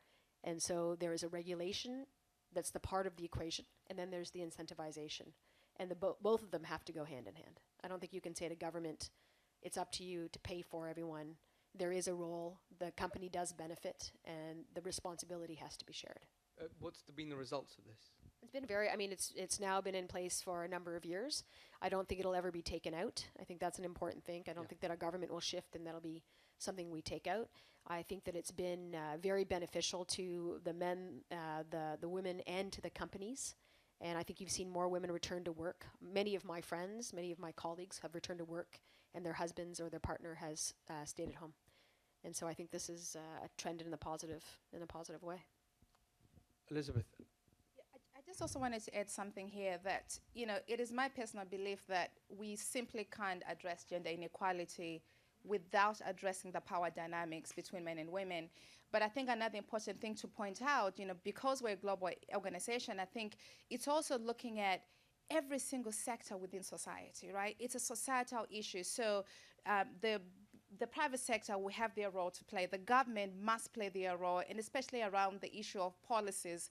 And so there is a regulation that's the part of the equation, and then there's the incentivization. And both of them have to go hand in hand. I don't think you can say to government, it's up to you to pay for everyone. There is a role, the company does benefit, and the responsibility has to be shared. What's been the results of this? It's been it's now been in place for a number of years. I don't think it'll ever be taken out. I think that's an important thing. I don't think that our government will shift and that'll be something we take out. I think that it's been very beneficial to the men, the women, and to the companies. And I think you've seen more women return to work. Many of my friends, many of my colleagues have returned to work, and their husbands or their partner has stayed at home. And so I think this is a trend in a positive way. Elizabeth. I just also wanted to add something here that, it is my personal belief that we simply can't address gender inequality without addressing the power dynamics between men and women. But I think another important thing to point out, because we're a global organization, I think it's also looking at every single sector within society, right? It's a societal issue. So the private sector will have their role to play. The government must play their role, and especially around the issue of policies.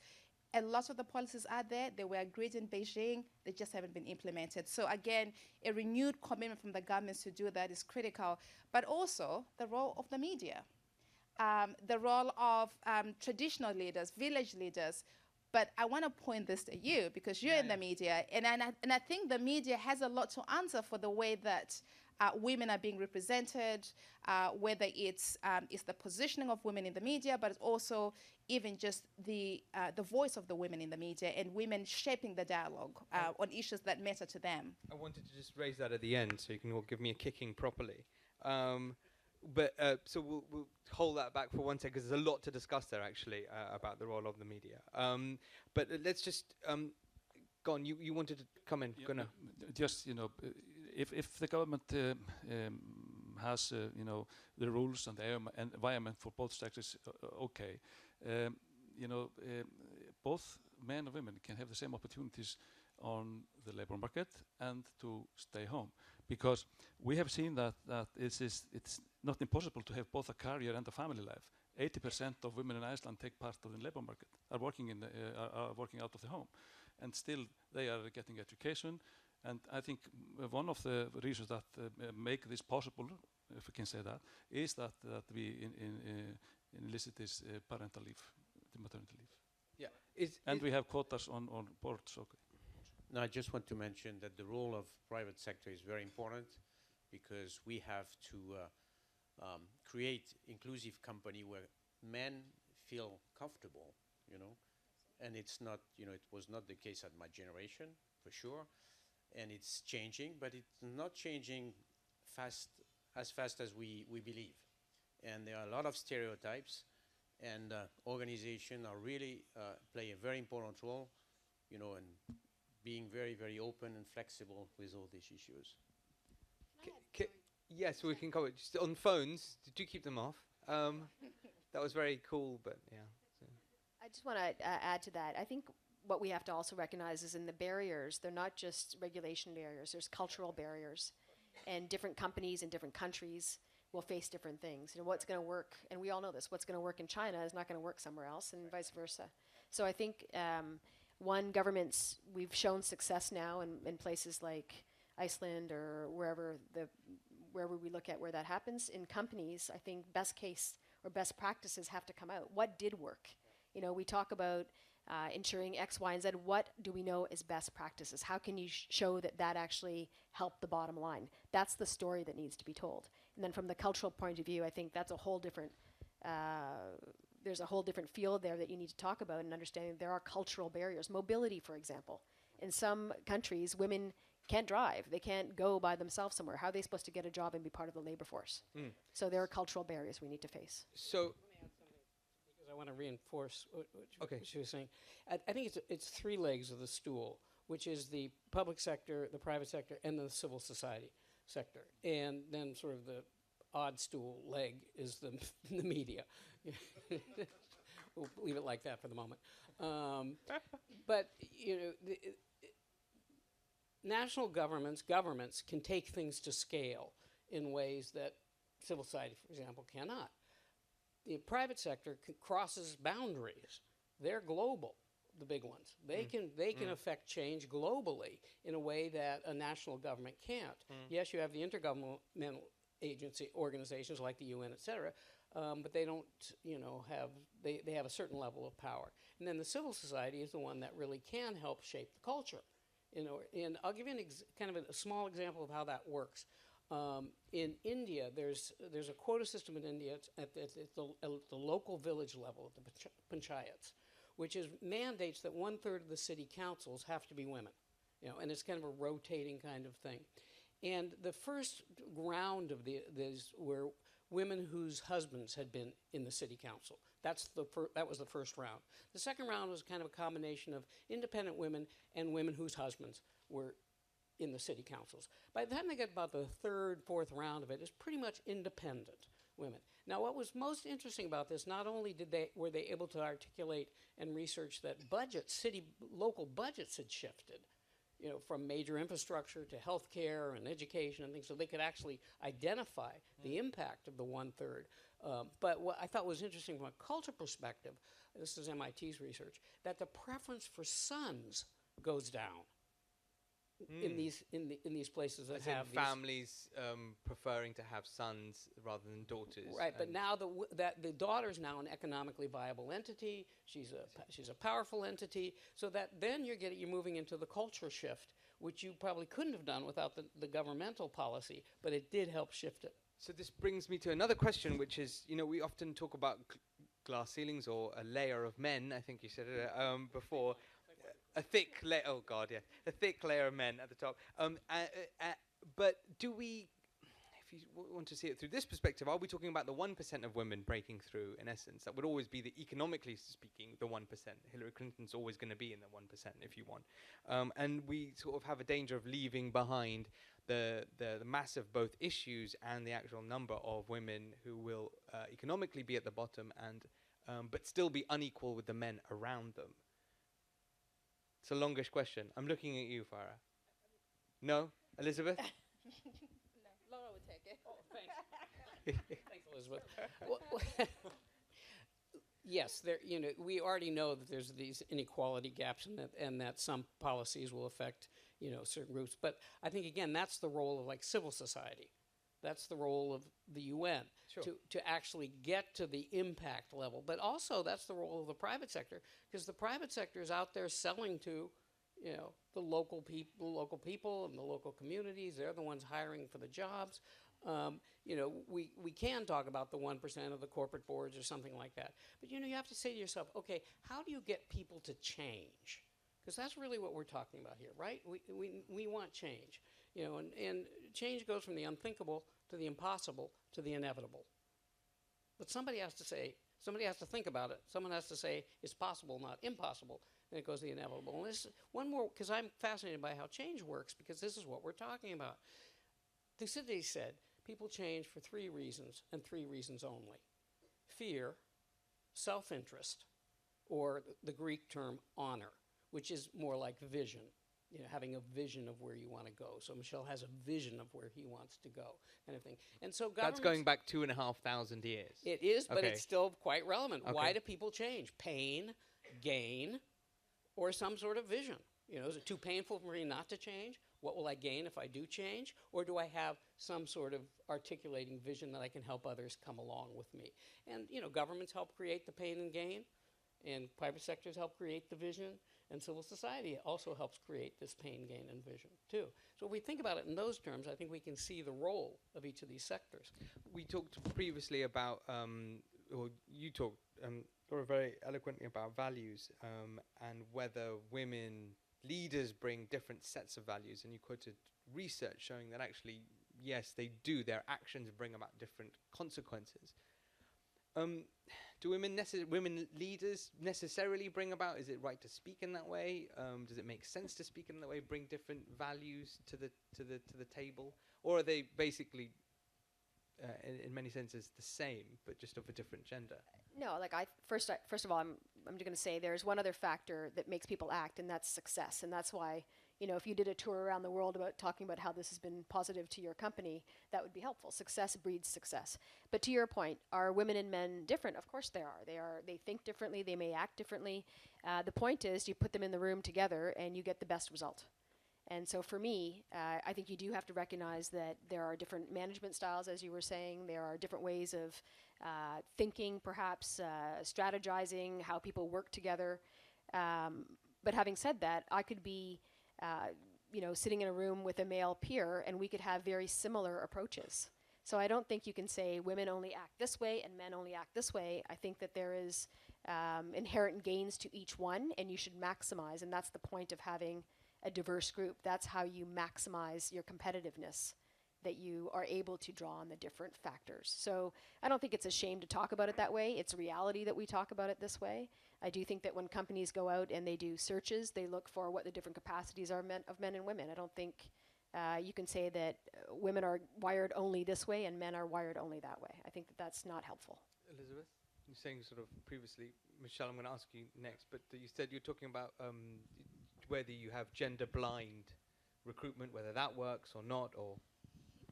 A lot of the policies are there. They were agreed in Beijing. They just haven't been implemented. So again, a renewed commitment from the governments to do that is critical. But also the role of the media, the role of traditional leaders, village leaders. But I want to point this to you because you're in the media, and I think the media has a lot to answer for the way that women are being represented, whether it's the positioning of women in the media, but it's also even just the voice of the women in the media and women shaping the dialogue on issues that matter to them. I wanted to just raise that at the end so you can all give me a kicking properly. So we'll hold that back for one second because there's a lot to discuss there actually about the role of the media. But let's just go on. You wanted to come in. Yeah, just if the government has the rules and the environment for both sectors, okay. Both men and women can have the same opportunities on the labor market and to stay home, because we have seen that it's not impossible to have both a career and a family life. 80% of women in Iceland take part of the labor market, are working out of the home, and still they are getting education. And I think one of the reasons that make this possible, if we can say that, is that we enlisted this parental leave, the maternity leave. Yeah, and we have quotas on boards. Okay. No, I just want to mention that the role of private sector is very important, because we have to create inclusive company where men feel comfortable, and it's not, it was not the case at my generation, for sure, and it's changing, but it's not changing as fast as we believe. And there are a lot of stereotypes, and organizations are really play a very important role, and being very, very open and flexible with all these issues. Yes, we can cover it. Just on phones, do keep them off. That was very cool, but yeah. So. I just want to add to that. I think what we have to also recognize is in the barriers, they're not just regulation barriers, there's cultural barriers. And different companies in different countries will face different things. What's going to work, and we all know this, what's going to work in China is not going to work somewhere else, and vice versa. So I think governments, we've shown success now in places like Iceland or wherever we look at where that happens. In companies, I think best case or best practices have to come out. What did work? We talk about ensuring X, Y, and Z. What do we know is best practices? How can you show that actually helped the bottom line? That's the story that needs to be told. And then from the cultural point of view, I think that's a whole different, there's a whole different field there that you need to talk about, and understanding there are cultural barriers. Mobility, for example. In some countries, women can't drive. They can't go by themselves somewhere. How are they supposed to get a job and be part of the labor force? So there are cultural barriers we need to face. So I want to reinforce what she was saying. I think it's three legs of the stool, which is the public sector, the private sector, and the civil society sector. And then sort of the odd stool leg is the media. We'll leave it like that for the moment. But, national governments can take things to scale in ways that civil society, for example, cannot. The private sector crosses boundaries. They're global, the big ones. They can affect change globally in a way that a national government can't. Yes, you have the intergovernmental agency organizations like the UN, et cetera, but they don't, they have a certain level of power. And then the civil society is the one that really can help shape the culture. And I'll give you kind of a small example of how that works. In India, there's a quota system in India at the local village level, at the panchayats, which mandates that 1/3 of the city councils have to be women, and it's kind of a rotating kind of thing. And the first round of these were women whose husbands had been in the city council. That was the first round. The second round was kind of a combination of independent women and women whose husbands were in the city councils. By the time they get about the third, fourth round of it, it's pretty much independent women. Now, what was most interesting about this, not only were they able to articulate and research that local budgets had shifted, from major infrastructure to healthcare and education and things, so they could actually identify the impact of the 1/3. But what I thought was interesting from a culture perspective, this is MIT's research, that the preference for sons goes down in these places that As in have families preferring to have sons rather than daughters. Right, but now that the daughter's now an economically viable entity, she's a powerful entity, so that then you're moving into the culture shift, which you probably couldn't have done without the governmental policy, but it did help shift it. So this brings me to another question, which is, we often talk about glass ceilings or a layer of men. I think you said it before. A thick layer. Oh God, yeah, a thick layer of men at the top. But do we, if you want to see it through this perspective, are we talking about the 1% of women breaking through? In essence, that would always be economically speaking, the 1%. Hillary Clinton's always going to be in the 1%, if you want. And we sort of have a danger of leaving behind the massive both issues and the actual number of women who will economically be at the bottom and but still be unequal with the men around them. It's a longish question. I'm looking at you, Farah. No? Elizabeth? No, Laura will take it. Oh, thanks. Thanks, Elizabeth. Yes, we already know that there's these inequality gaps and that some policies will affect, certain groups. But I think, again, that's the role of civil society. That's the role of the UN to actually get to the impact level. But also that's the role of the private sector, because the private sector is out there selling to, the local people and the local communities. They're the ones hiring for the jobs. We can talk about the 1% of the corporate boards or something like that. But, you have to say to yourself, okay, how do you get people to change? Because that's really what we're talking about here, right? We want change. And change goes from the unthinkable to the impossible to the inevitable. But somebody has to think about it. Someone has to say it's possible, not impossible, and it goes to the inevitable. And this one more, because I'm fascinated by how change works, because this is what we're talking about. Thucydides said people change for 3 reasons, and 3 reasons only: fear, self-interest, or the Greek term honor, which is more like vision. Having a vision of where you want to go. So Michel has a vision of where he wants to go, kind of thing. And so that's going back 2,500 years. It is, but it's still quite relevant. Okay. Why do people change? Pain, gain, or some sort of vision? Is it too painful for me not to change? What will I gain if I do change? Or do I have some sort of articulating vision that I can help others come along with me? And, governments help create the pain and gain, and private sectors help create the vision. And civil society also helps create this pain, gain, and vision, too. So if we think about it in those terms, I think we can see the role of each of these sectors. We talked previously about, or you talked, Laura, very eloquently about values and whether women leaders bring different sets of values. And you quoted research showing that actually, yes, they do. Their actions bring about different consequences. Do women leaders necessarily bring about? Is it right to speak in that way? Does it make sense to speak in that way? Bring different values to the table, or are they basically, in many senses, the same but just of a different gender? No, first of all, I'm going to say there's one other factor that makes people act, and that's success, and that's why. If you did a tour around the world talking about how this has been positive to your company, that would be helpful. Success breeds success. But to your point, are women and men different? Of course they are. They think differently. They may act differently. The point is you put them in the room together and you get the best result. And so for me, I think you do have to recognize that there are different management styles, as you were saying. There are different ways of thinking, perhaps strategizing, how people work together. But having said that, I could be sitting in a room with a male peer, and we could have very similar approaches. So I don't think you can say women only act this way and men only act this way. I think that there is inherent gains to each one, and you should maximize, and that's the point of having a diverse group. That's how you maximize your competitiveness, that you are able to draw on the different factors. So I don't think it's a shame to talk about it that way. It's a reality that we talk about it this way. I do think that when companies go out and they do searches, they look for what the different capacities are of men and women. I don't think you can say that women are wired only this way and men are wired only that way. I think that that's not helpful. Elizabeth, you're saying sort of previously, Michelle, I'm going to ask you next, but you said you're talking about whether you have gender blind recruitment, whether that works or not, or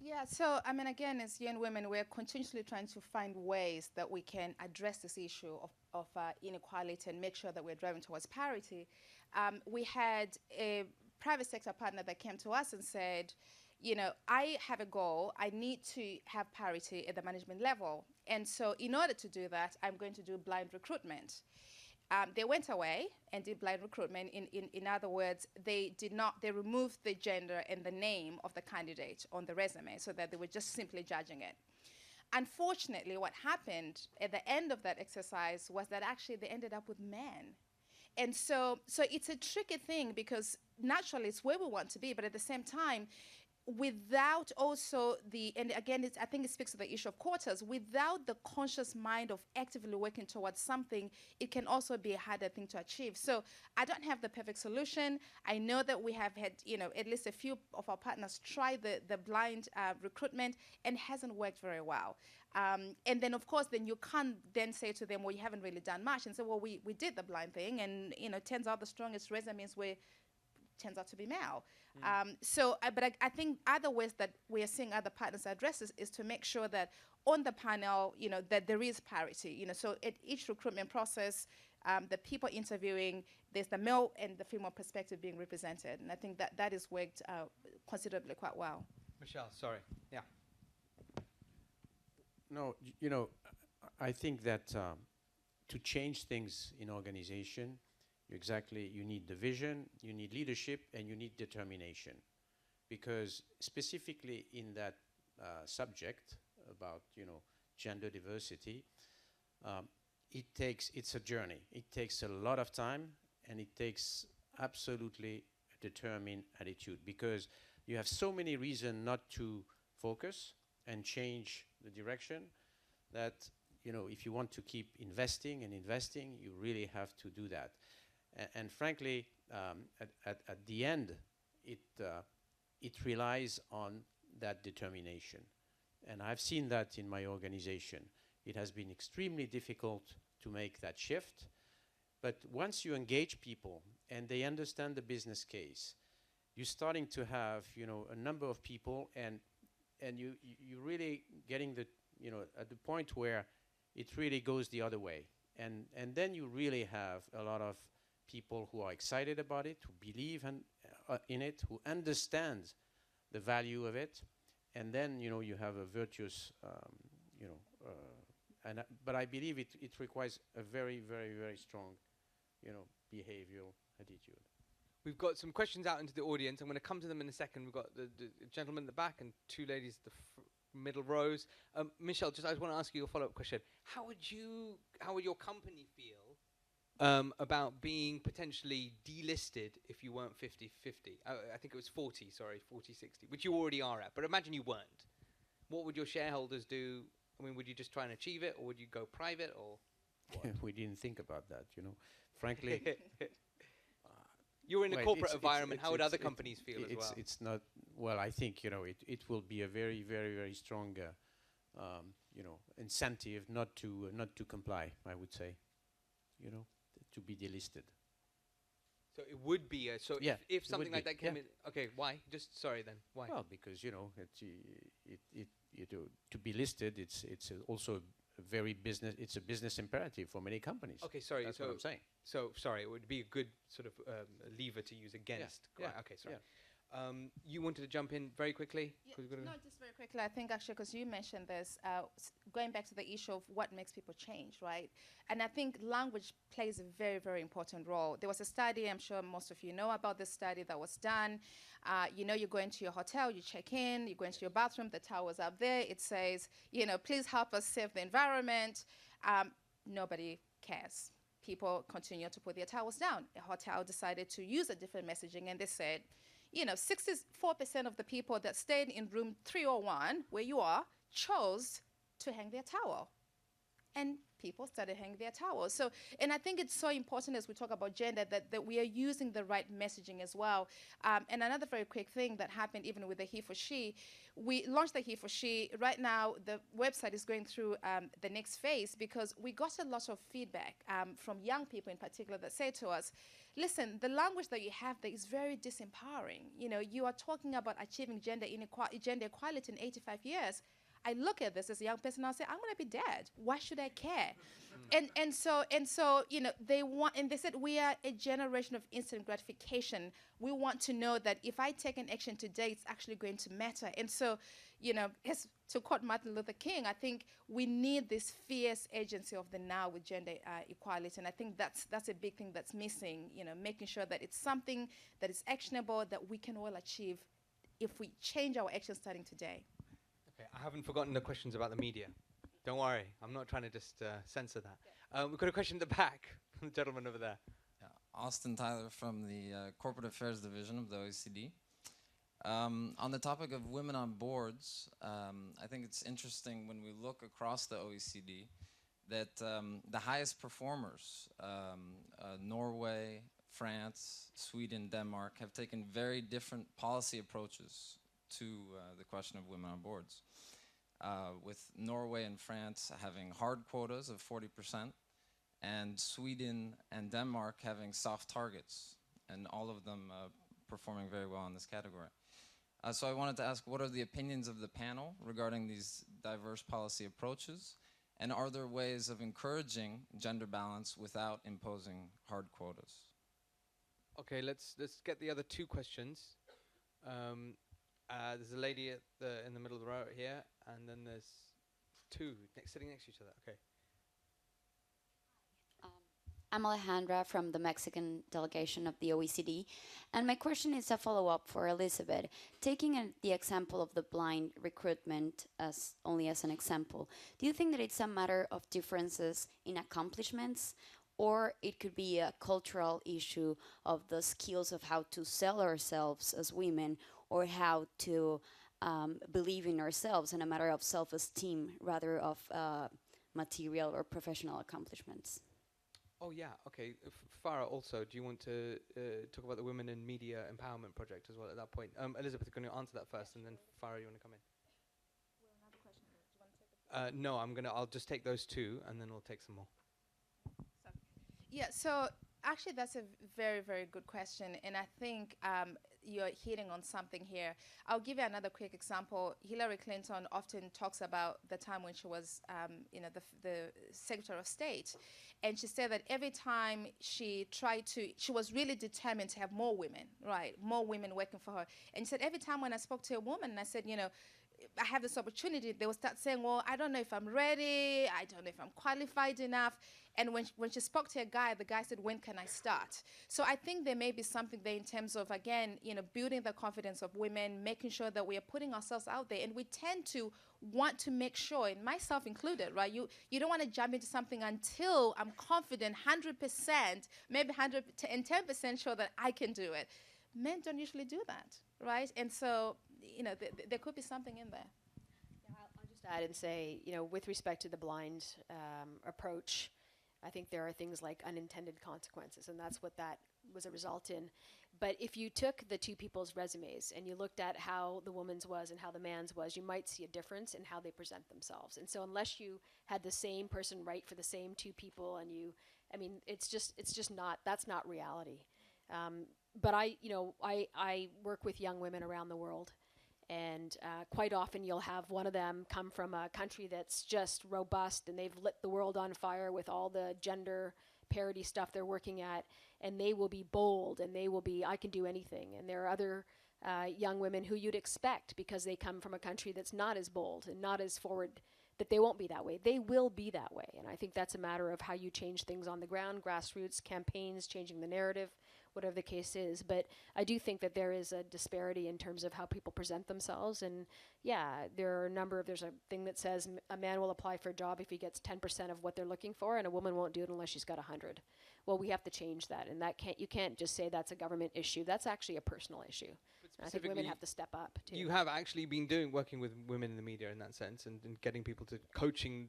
Yeah, so I mean, again, as young women, we're continuously trying to find ways that we can address this issue of inequality and make sure that we're driving towards parity. We had a private sector partner that came to us and said, you know, I have a goal. I need to have parity at the management level. And so in order to do that, I'm going to do blind recruitment. They went away and did blind recruitment. In other words, they removed the gender and the name of the candidate on the resume so that they were just simply judging it. Unfortunately, what happened at the end of that exercise was that actually they ended up with men. And so it's a tricky thing because naturally it's where we want to be, but at the same time, without also and again, I think it speaks to the issue of quotas, without the conscious mind of actively working towards something, it can also be a harder thing to achieve. So I don't have the perfect solution. I know that we have had, you know, at least a few of our partners try the blind recruitment and it hasn't worked very well. And then, of course, then you can't then say to them, well, you haven't really done much. And so, well, we did the blind thing, and, you know, turns out the strongest resumes turns out to be male. But I think other ways that we are seeing other partners address this is to make sure that on the panel, you know, that there is parity. You know, so at each recruitment process, the people interviewing, there's the male and the female perspective being represented, and I think that has worked considerably quite well. Michelle, sorry, yeah. No, you know, I think that to change things in organization, you need the vision, you need leadership, and you need determination. Because specifically in that subject about, you know, gender diversity, it's a journey. It takes a lot of time, and it takes absolutely a determined attitude, because you have so many reasons not to focus and change the direction that, you know, if you want to keep investing, you really have to do that. And frankly, at the end, it relies on that determination. And I've seen that in my organization. It has been extremely difficult to make that shift. But once you engage people and they understand the business case, you're starting to have, you know, a number of people, and you're really getting the, you know, at the point where it really goes the other way. And then you really have a lot of people who are excited about it, who believe in it, who understand the value of it, and then, you know, you have a virtuous, you know, but I believe it requires a very, very, very strong, you know, behavioral attitude. We've got some questions out into the audience. I'm going to come to them in a second. We've got the gentleman in the back and two ladies at the middle rows. Michelle, I just want to ask you a follow-up question. How would your company feel about being potentially delisted if you weren't 50-50? I think it was 40-60, which you already are at. But imagine you weren't. What would your shareholders do? I mean, would you just try and achieve it, or would you go private, or what? We didn't think about that, you know. Frankly, you're in a corporate environment. How would other companies feel as well? It's not. Well, I think, you know, it will be a very, very, very strong, you know, incentive not to comply, I would say, you know, to be delisted. So it would be if something like that came in. Okay, why? Just sorry then. Why? Well, because, you know, to be listed, it's also a very business. It's a business imperative for many companies. Okay, sorry. That's what I'm saying. So sorry, it would be a good sort of lever to use against. Yeah. Okay, sorry. Yeah. You wanted to jump in very quickly? Yeah, no, just very quickly. I think actually, because you mentioned this, going back to the issue of what makes people change, right? And I think language plays a very, very important role. There was a study, I'm sure most of you know about this study that was done. You know, you go into your hotel, you check in, you go into your bathroom, the towel's up there. It says, you know, please help us save the environment. Nobody cares. People continue to put their towels down. The hotel decided to use a different messaging, and they said, you know, 64% of the people that stayed in room 301, where you are, chose to hang their towel. And people started hanging their towels. So, and I think it's so important as we talk about gender that we are using the right messaging as well. And another very quick thing that happened even with the Heforshe, we launched the Heforshe. Right now, the website is going through the next phase because we got a lot of feedback from young people in particular that say to us, listen, the language that you have there is very disempowering. You know, you are talking about achieving gender equality in 85 years. I look at this as a young person and I'll say, I'm going to be dead. Why should I care? And so, you know, they said we are a generation of instant gratification. We want to know that if I take an action today, it's actually going to matter. And so, you know, as to quote Martin Luther King, I think we need this fierce agency of the now with gender equality. And I think that's a big thing that's missing, you know, making sure that it's something that is actionable, that we can all achieve if we change our actions starting today. Okay, I haven't forgotten the questions about the media. Don't worry, I'm not trying to just censor that. We've got a question at the back, the gentleman over there. Yeah, Austin Tyler from the Corporate Affairs Division of the OECD. On the topic of women on boards, I think it's interesting when we look across the OECD that the highest performers, Norway, France, Sweden, Denmark, have taken very different policy approaches to the question of women on boards. With Norway and France having hard quotas of 40%, and Sweden and Denmark having soft targets, and all of them performing very well in this category. So I wanted to ask, what are the opinions of the panel regarding these diverse policy approaches, and are there ways of encouraging gender balance without imposing hard quotas? Okay, let's get the other two questions. There's a lady in the middle of the row here, and then there's two sitting next to each other. Okay. I'm Alejandra from the Mexican delegation of the OECD, and my question is a follow-up for Elizabeth. Taking the example of the blind recruitment as only as an example, do you think that it's a matter of differences in accomplishments, or it could be a cultural issue of the skills of how to sell ourselves as women, or how to believe in ourselves in a matter of self-esteem rather of material or professional accomplishments? Oh yeah, okay. Farah, also, do you want to talk about the Women in Media Empowerment Project as well at that point? Elizabeth is going to answer that first, and then Farah, you want to come in? Another question. Do you want to take it? No, I'll just take those two, and then we'll take some more. Yeah, so actually that's a very, very good question. And I think you're hitting on something here. I'll give you another quick example. Hillary Clinton often talks about the time when she was, the Secretary of State. And she said that every time she was really determined to have more women, right? More women working for her. And she said, every time when I spoke to a woman, and I said, you know, I have this opportunity, they will start saying, well, I don't know if I'm ready, I don't know if I'm qualified enough. And when she spoke to a guy, the guy said, when can I start? So I think there may be something there in terms of, again, you know, building the confidence of women, making sure that we are putting ourselves out there. And we tend to want to make sure, and myself included, right? You don't want to jump into something until I'm confident 100%, maybe 110% sure that I can do it. Men don't usually do that, right? And so, you know, there could be something in there. Yeah, I'll just add and say, you know, with respect to the blind approach, I think there are things like unintended consequences, and that's what that was a result in. But if you took the two people's resumes and you looked at how the woman's was and how the man's was, you might see a difference in how they present themselves. And so unless you had the same person write for the same two people, and it's just not, that's not reality. But I work with young women around the world, and quite often you'll have one of them come from a country that's just robust, and they've lit the world on fire with all the gender parity stuff they're working at, and they will be bold, and they will be, I can do anything. And there are other young women who you'd expect, because they come from a country that's not as bold and not as forward, that they won't be that way. They will be that way. And I think that's a matter of how you change things on the ground, grassroots campaigns, changing the narrative, whatever the case is. But I do think that there is a disparity in terms of how people present themselves. And yeah, there's a thing that says a man will apply for a job if he gets 10% of what they're looking for, and a woman won't do it unless she's got 100. Well, we have to change that. And you can't just say that's a government issue. That's actually a personal issue. I think women have to step up too. You have actually been working with women in the media in that sense, and getting people to coaching.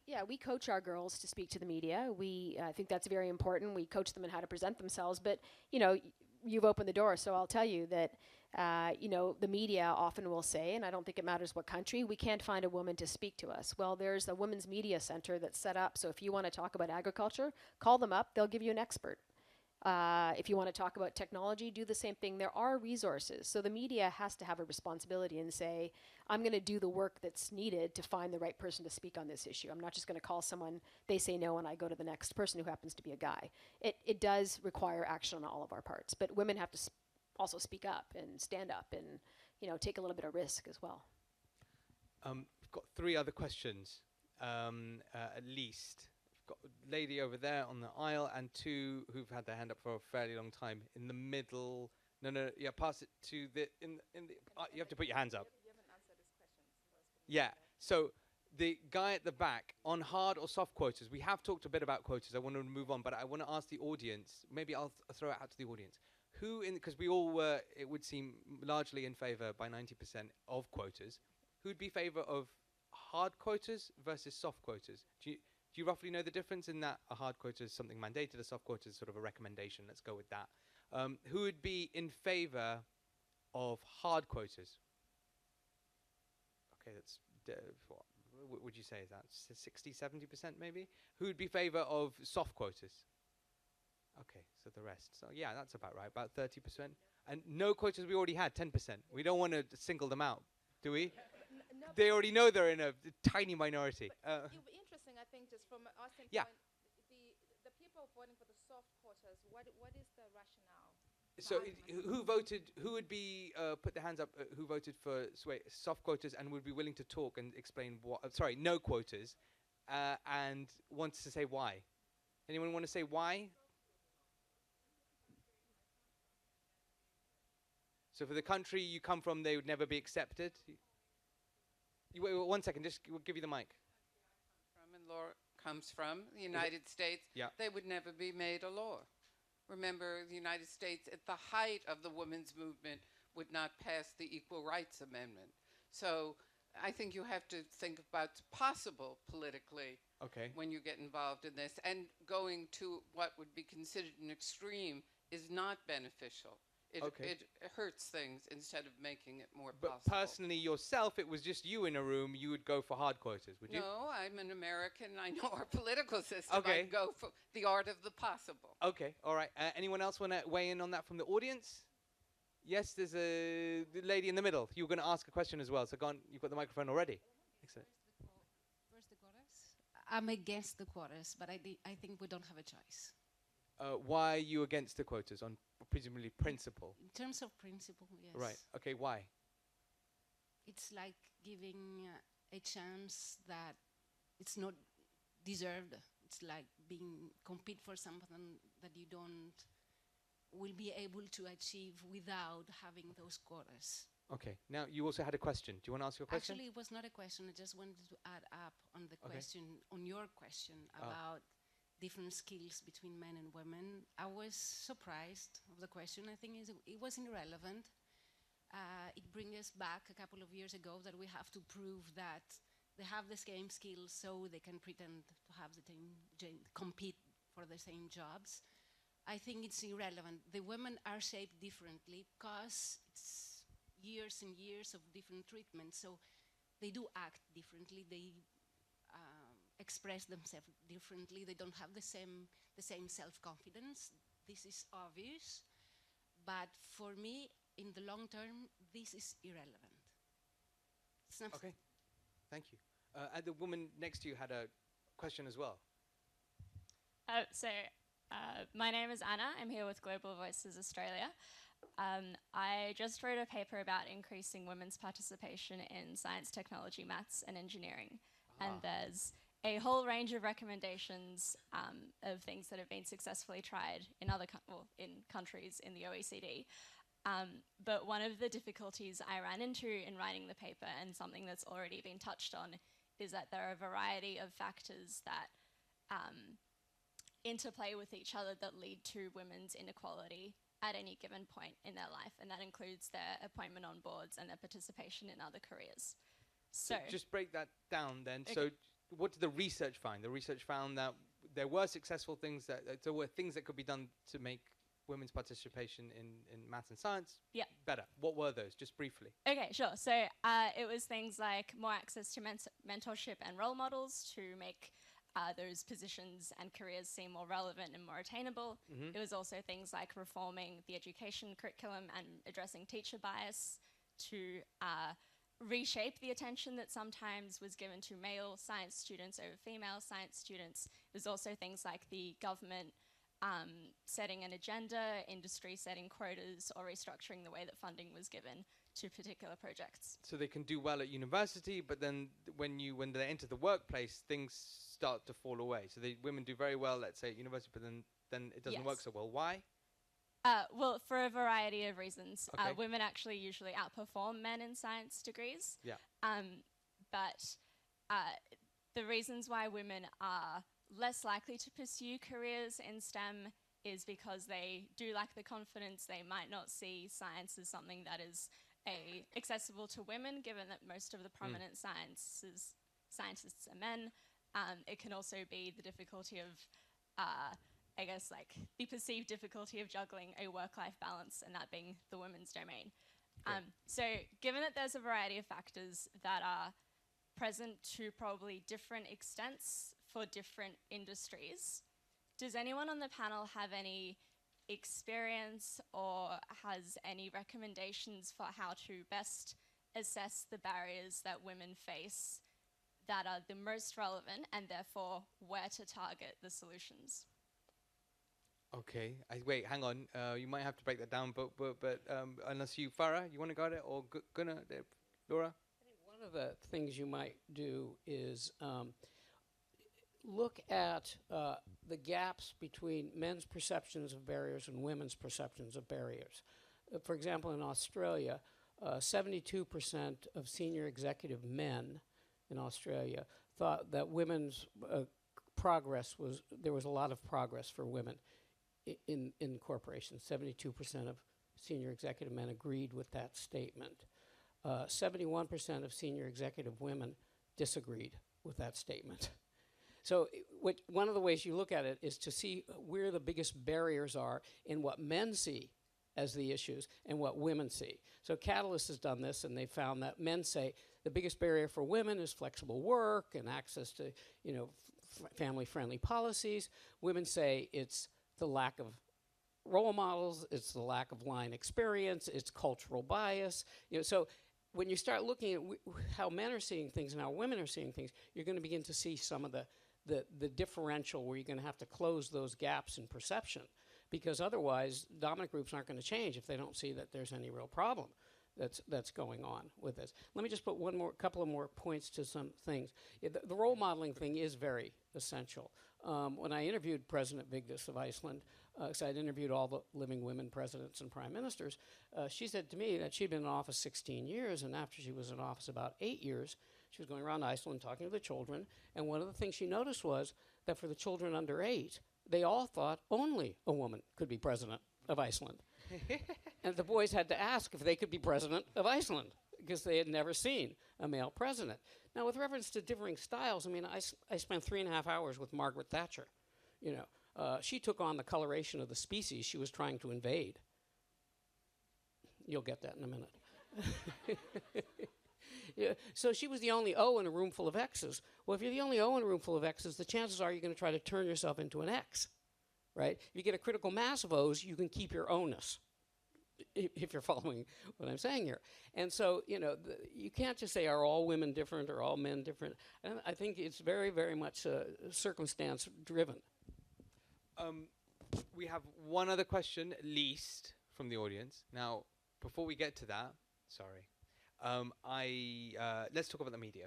Yeah, we coach our girls to speak to the media. We think that's very important. We coach them in how to present themselves. But you've opened the door, so I'll tell you that the media often will say, and I don't think it matters what country, we can't find a woman to speak to us. Well, there's a women's media center that's set up. So if you want to talk about agriculture, call them up. They'll give you an expert. If you want to talk about technology, do the same thing. There are resources. So the media has to have a responsibility and say, I'm going to do the work that's needed to find the right person to speak on this issue. I'm not just going to call someone, they say no, and I go to the next person who happens to be a guy. It does require action on all of our parts. But women have to also speak up and stand up and take a little bit of risk as well. We've got 3 other questions, at least. Got a lady over there on the aisle and 2 who've had their hand up for a fairly long time. In the middle, pass it to the you have to put your hands up. You haven't answered this question. Yeah. So the guy at the back, on hard or soft quotas, we have talked a bit about quotas. I want to move on, but I want to ask the audience. Maybe I'll throw it out to the audience. Because we all were, it would seem, largely in favor by 90% of quotas. Who'd be favor of hard quotas versus soft quotas? Do you roughly know the difference in that a hard quota is something mandated, a soft quota is sort of a recommendation? Let's go with that. Who would be in favor of hard quotas? Okay, that's what would you say is that? 60, 70% maybe? Who would be favor of soft quotas? Okay, so the rest. So yeah, that's about right, about 30%. And no quotas, we already had 10%. We don't want to single them out, do we? They already know they're in a tiny minority. It would be interesting, I think, just from our standpoint, Yeah. the people voting for the soft quotas, what is the rationale? So who voted, who would be, put their hands up, who voted for soft quotas and would be willing to talk and explain no quotas, and wants to say why? Anyone want to say why? So for the country you come from, they would never be accepted? Wait, 1 second, we'll give you the mic. Law comes from the United States, they would never be made a law. Remember, the United States, at the height of the women's movement, would not pass the Equal Rights Amendment. So I think you have to think about what's possible politically when you get involved in this. And going to what would be considered an extreme is not beneficial. It hurts things instead of making it more possible. But personally yourself, it was just you in a room, you would go for hard quotas, would you? No, I'm an American. I know our political system. I'd go for the art of the possible. Okay, all right. Anyone else want to weigh in on that from the audience? Yes, there's the lady in the middle. You were going to ask a question as well, so go on. You've got the microphone already. Excellent. First the quotas. I'm against the quotas, but I think we don't have a choice. Why are you against the quotas on presumably principle? In terms of principle, yes. Right. Okay, why? It's like giving a chance that it's not deserved. It's like compete for something that you will be able to achieve without having those quotas. Okay. Now, you also had a question. Do you want to ask your question? Actually, it was not a question. I just wanted to add up on the question, on your question about different skills between men and women. I was surprised of the question. I think it was irrelevant. It brings us back a couple of years ago that we have to prove that they have the same skills so they can pretend to have the same, compete for the same jobs. I think it's irrelevant. The women are shaped differently because it's years and years of different treatment. So they do act differently. They express themselves differently. They don't have the same self-confidence. This is obvious. But for me, in the long term, this is irrelevant. It's not okay. Thank you. And the woman next to you had a question as well. My name is Anna. I'm here with Global Voices Australia. I just wrote a paper about increasing women's participation in science, technology, maths, and engineering. And there's a whole range of recommendations of things that have been successfully tried in in countries in the OECD. But one of the difficulties I ran into in writing the paper, and something that's already been touched on, is that there are a variety of factors that interplay with each other that lead to women's inequality at any given point in their life, and that includes their appointment on boards and their participation in other careers. So just break that down then. Okay. So what did the research find? The research found that there were successful things there were things that could be done to make women's participation in maths and science better. What were those, just briefly? Okay, sure. So it was things like more access to mentorship and role models to make those positions and careers seem more relevant and more attainable. It was also things like reforming the education curriculum and addressing teacher bias to reshape the attention that sometimes was given to male science students over female science students. It was also things like the government setting an agenda, industry setting quotas, or restructuring the way that funding was given to particular projects. So they can do well at university, but then when they enter the workplace, things start to fall away. So women do very well, let's say, at university, but then it doesn't work so well. Why? Well, for a variety of reasons. Okay. Women actually usually outperform men in science degrees. Yeah. But the reasons why women are less likely to pursue careers in STEM is because they do lack the confidence. They might not see science as something that is accessible to women, given that most of the prominent scientists are men. It can also be the difficulty of, I guess, like the perceived difficulty of juggling a work-life balance, and that being the women's domain. So given that there's a variety of factors that are present to probably different extents for different industries, does anyone on the panel have any experience or has any recommendations for how to best assess the barriers that women face that are the most relevant, and therefore where to target the solutions? Okay. Wait, hang on. You might have to break that down, but unless you, Farah, you want to go at it, or Gunnar, Laura? I think one of the things you might do is look at the gaps between men's perceptions of barriers and women's perceptions of barriers. For example, in Australia, 72% of senior executive men in Australia thought that women's there was a lot of progress for women in corporations. 72% of senior executive men agreed with that statement. 71% of senior executive women disagreed with that statement. So one of the ways you look at it is to see where the biggest barriers are in what men see as the issues and what women see. So Catalyst has done this, and they found that men say the biggest barrier for women is flexible work and access to, family-friendly policies. Women say it's the lack of role models, it's the lack of line experience, it's cultural bias. So when you start looking at how men are seeing things and how women are seeing things, you're going to begin to see some of the differential where you're going to have to close those gaps in perception, because otherwise dominant groups aren't going to change if they don't see that there's any real problem that's going on with this. Let me just put couple of more points to some things. The role modeling thing is very essential. When I interviewed President Vigdis of Iceland, because I'd interviewed all the living women presidents and prime ministers, she said to me that she'd been in office 16 years, and after she was in office about 8 years, she was going around Iceland talking to the children, and one of the things she noticed was that for the children under 8, they all thought only a woman could be president of Iceland. And the boys had to ask if they could be president of Iceland, because they had never seen a male president. Now, with reference to differing styles, I spent 3.5 hours with Margaret Thatcher. She took on the coloration of the species she was trying to invade. You'll get that in a minute. Yeah, so she was the only O in a room full of X's. Well, if you're the only O in a room full of X's, the chances are you're going to try to turn yourself into an X, right? If you get a critical mass of O's, you can keep your O-ness, if you're following what I'm saying here. And so, you can't just say, are all women different or all men different? I think it's very, very much circumstance-driven. We have one other question, at least, from the audience. Now, before we get to that, sorry. Let's talk about the media.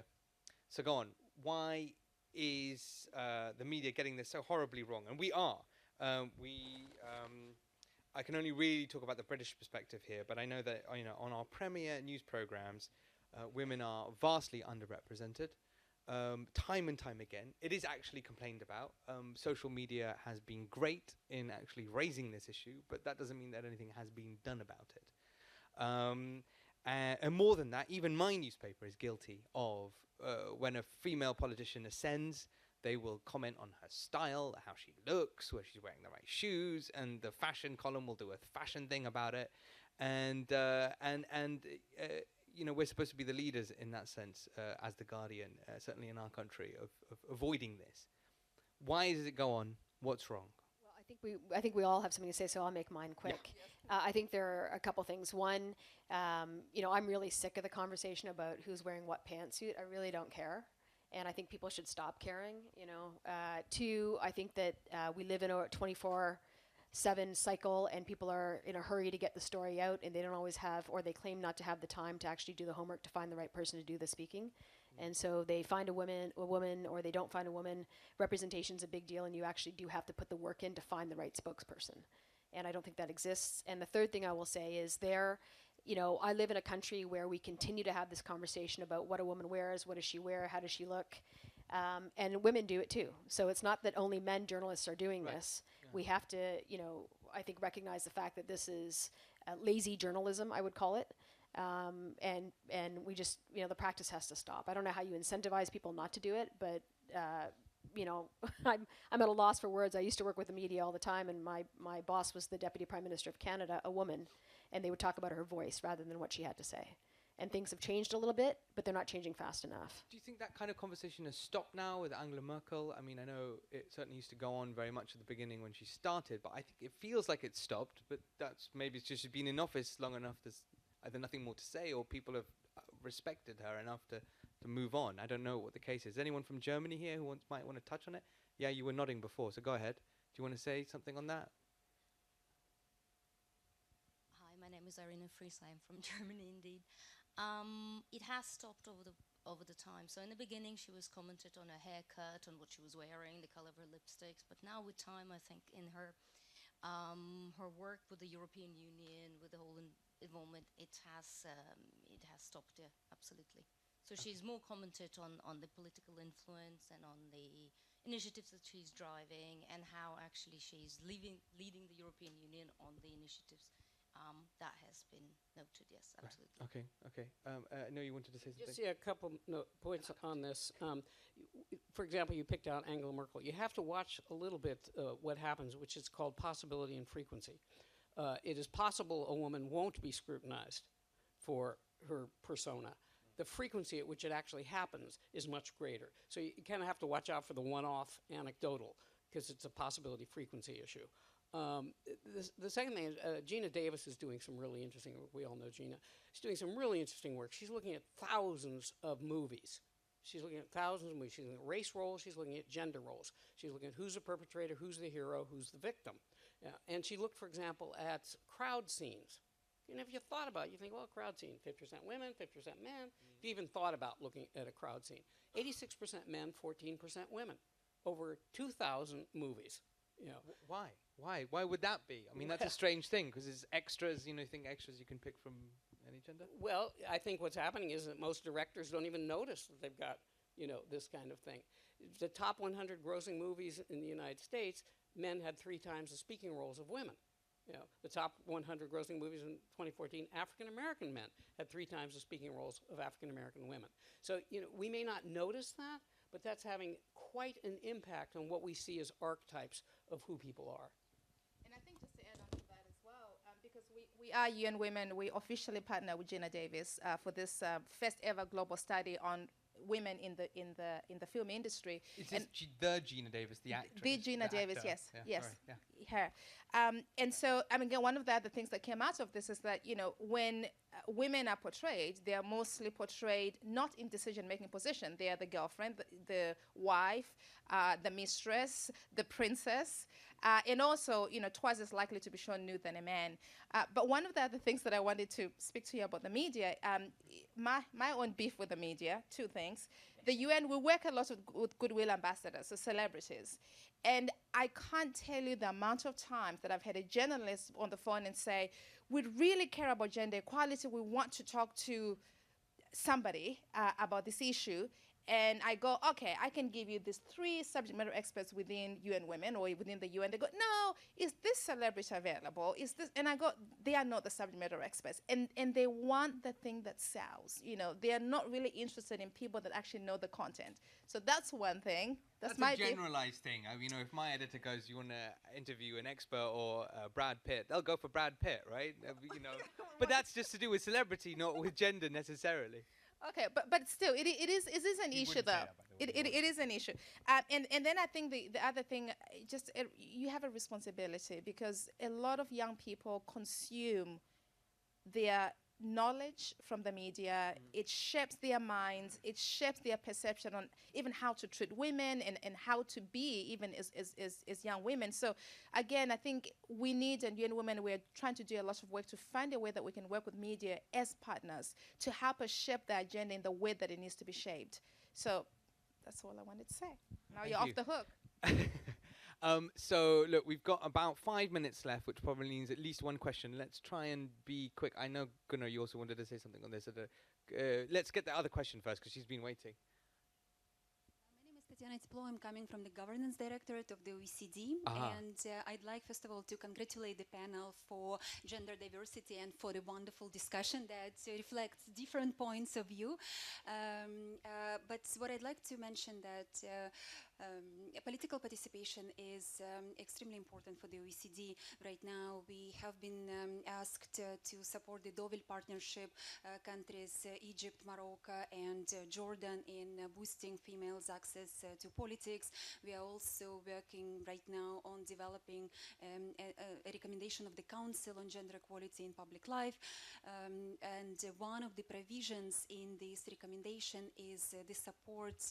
So go on. Why is the media getting this so horribly wrong? And we are. I can only really talk about the British perspective here, but I know that on our premier news programs, women are vastly underrepresented. time and time again. It is actually complained about. Social media has been great in actually raising this issue, but that doesn't mean that anything has been done about it. And more than that, even my newspaper is guilty of when a female politician ascends, they will comment on her style, how she looks, whether she's wearing the right shoes, and the fashion column will do a fashion thing about it. And you know, we're supposed to be the leaders in that sense as the Guardian, certainly in our country, of avoiding this. Why does it go on? What's wrong? Well, I think we all have something to say, so I'll make mine quick. Yeah. I think there are a couple things. One, you know, I'm really sick of the conversation about who's wearing what pantsuit. I really don't care, and I think people should stop caring. You know. Two, I think that we live in a 24/7 cycle, and people are in a hurry to get the story out, and they don't always have, or they claim not to have the time to actually do the homework to find the right person to do the speaking. And so they find a woman, or they don't find a woman. Representation's a big deal, and you actually do have to put the work in to find the right spokesperson. And I don't think that exists. And the third thing I will say is you know, I live in a country where we continue to have this conversation about what a woman wears, what does she wear, how does she look, and women do it too. So it's not that only men journalists are doing this. Yeah. We have to, you know, I think recognize the fact that this is lazy journalism, I would call it. And we just, you know, the practice has to stop. I don't know how you incentivize people not to do it, but, you know, I'm at a loss for words. I used to work with the media all the time, and my boss was the Deputy Prime Minister of Canada, a woman, and they would talk about her voice rather than what she had to say. And things have changed a little bit, but they're not changing fast enough. Do you think that kind of conversation has stopped now with Angela Merkel? I mean, I know it certainly used to go on very much at the beginning when she started, but I think it feels like it's stopped, but that's maybe it's just she's been in office long enough there's either nothing more to say, or people have respected her enough to move on. I don't know what the case is. Anyone from Germany here who might want to touch on it? Yeah, you were nodding before, so go ahead. Do you want to say something on that? Hi, my name is Irina Fries. I'm from Germany, indeed. It has stopped over the time. So in the beginning, she was commented on her haircut, on what she was wearing, the color of her lipsticks. But now with time, I think in her work with the European Union, with the whole involvement, it has stopped there, absolutely. So she's more commented on the political influence and on the initiatives that she's driving, and how actually she's leading the European Union on the initiatives. That has been noted, yes, absolutely. Right. Okay. I know you wanted to say something. Just a couple points on this. For example, you picked out Angela Merkel. You have to watch a little bit what happens, which is called possibility and frequency. It is possible a woman won't be scrutinized for her persona. The frequency at which it actually happens is much greater. So you kind of have to watch out for the one-off anecdotal, because it's a possibility frequency issue. The second thing is Gina Davis is doing some really interesting work. We all know Gina. She's doing some really interesting work. She's looking at thousands of movies. She's looking at thousands of movies. She's looking at race roles. She's looking at gender roles. She's looking at who's the perpetrator, who's the hero, who's the victim. And she looked, for example, at crowd scenes. And if you thought about it, you think, well, crowd scene, 50% women, 50% men. If you even thought about looking at a crowd scene, 86% men, 14% women, over 2,000 movies. You know. Why would that be? I mean, that's a strange thing, because it's extras, you know, you think extras you can pick from any gender? Well, I think what's happening is that most directors don't even notice that they've got, you know, this kind of thing. The top 100 grossing movies in the United States, men had 3 times the speaking roles of women. You know, the top 100 grossing movies in 2014, African-American men had 3 times the speaking roles of African-American women. So, you know, we may not notice that, but that's having quite an impact on what we see as archetypes of who people are. And I think just to add on to that as well, because we are UN Women, we officially partner with Gina Davis for this first ever global study on women in the film industry. Is this the Gina Davis, the actress? The Gina Davis, actor. yes, Yeah, yes, sorry, yeah. her. And so, I mean, one of the other things that came out of this is that, you know, when women are portrayed, they are mostly portrayed not in decision-making position. They are the girlfriend, the wife, the mistress, the princess, and also, you know, twice as likely to be shown nude than a man. But one of the other things that I wanted to speak to you about the media, my own beef with the media, 2 things. The UN, we work a lot with goodwill ambassadors, so celebrities. And I can't tell you the amount of times that I've had a journalist on the phone and say, we really care about gender equality. We want to talk to somebody about this issue. and I go, okay, I can give you these 3 subject matter experts within UN Women or within the UN. They go, no, is this celebrity available? Is this? And I go, they are not the subject matter experts, and they want the thing that sells. You know, they are not really interested in people that actually know the content. So that's one thing. That's a generalized thing. You know, if my editor goes, you want to interview an expert or Brad Pitt, they'll go for Brad Pitt, right? You know, but that's just to do with celebrity, not with gender necessarily. Okay, but still, it is an issue though. It is an issue, and then I think the other thing, you have a responsibility, because a lot of young people consume their knowledge from the media. It shapes their minds, it shapes their perception on even how to treat women and how to be even as young women. So again, I think we need, and UN Women, we're trying to do a lot of work to find a way that we can work with media as partners to help us shape the agenda in the way that it needs to be shaped. So that's all I wanted to say. Now you're off the hook. So look, we've got about 5 minutes left, which probably means at least one question. Let's try and be quick. I know, Gunnar, you also wanted to say something on this. Let's get the other question first, because she's been waiting. My name is Tatiana Teplo. I'm coming from the Governance Directorate of the OECD. And I'd like, first of all, to congratulate the panel for gender diversity and for the wonderful discussion that reflects different points of view. But what I'd like to mention that political participation is extremely important for the OECD. Right now, we have been asked to support the Deauville Partnership countries, Egypt, Morocco, and Jordan, in boosting females' access to politics. We are also working right now on developing a recommendation of the Council on Gender Equality in Public Life. And one of the provisions in this recommendation is the support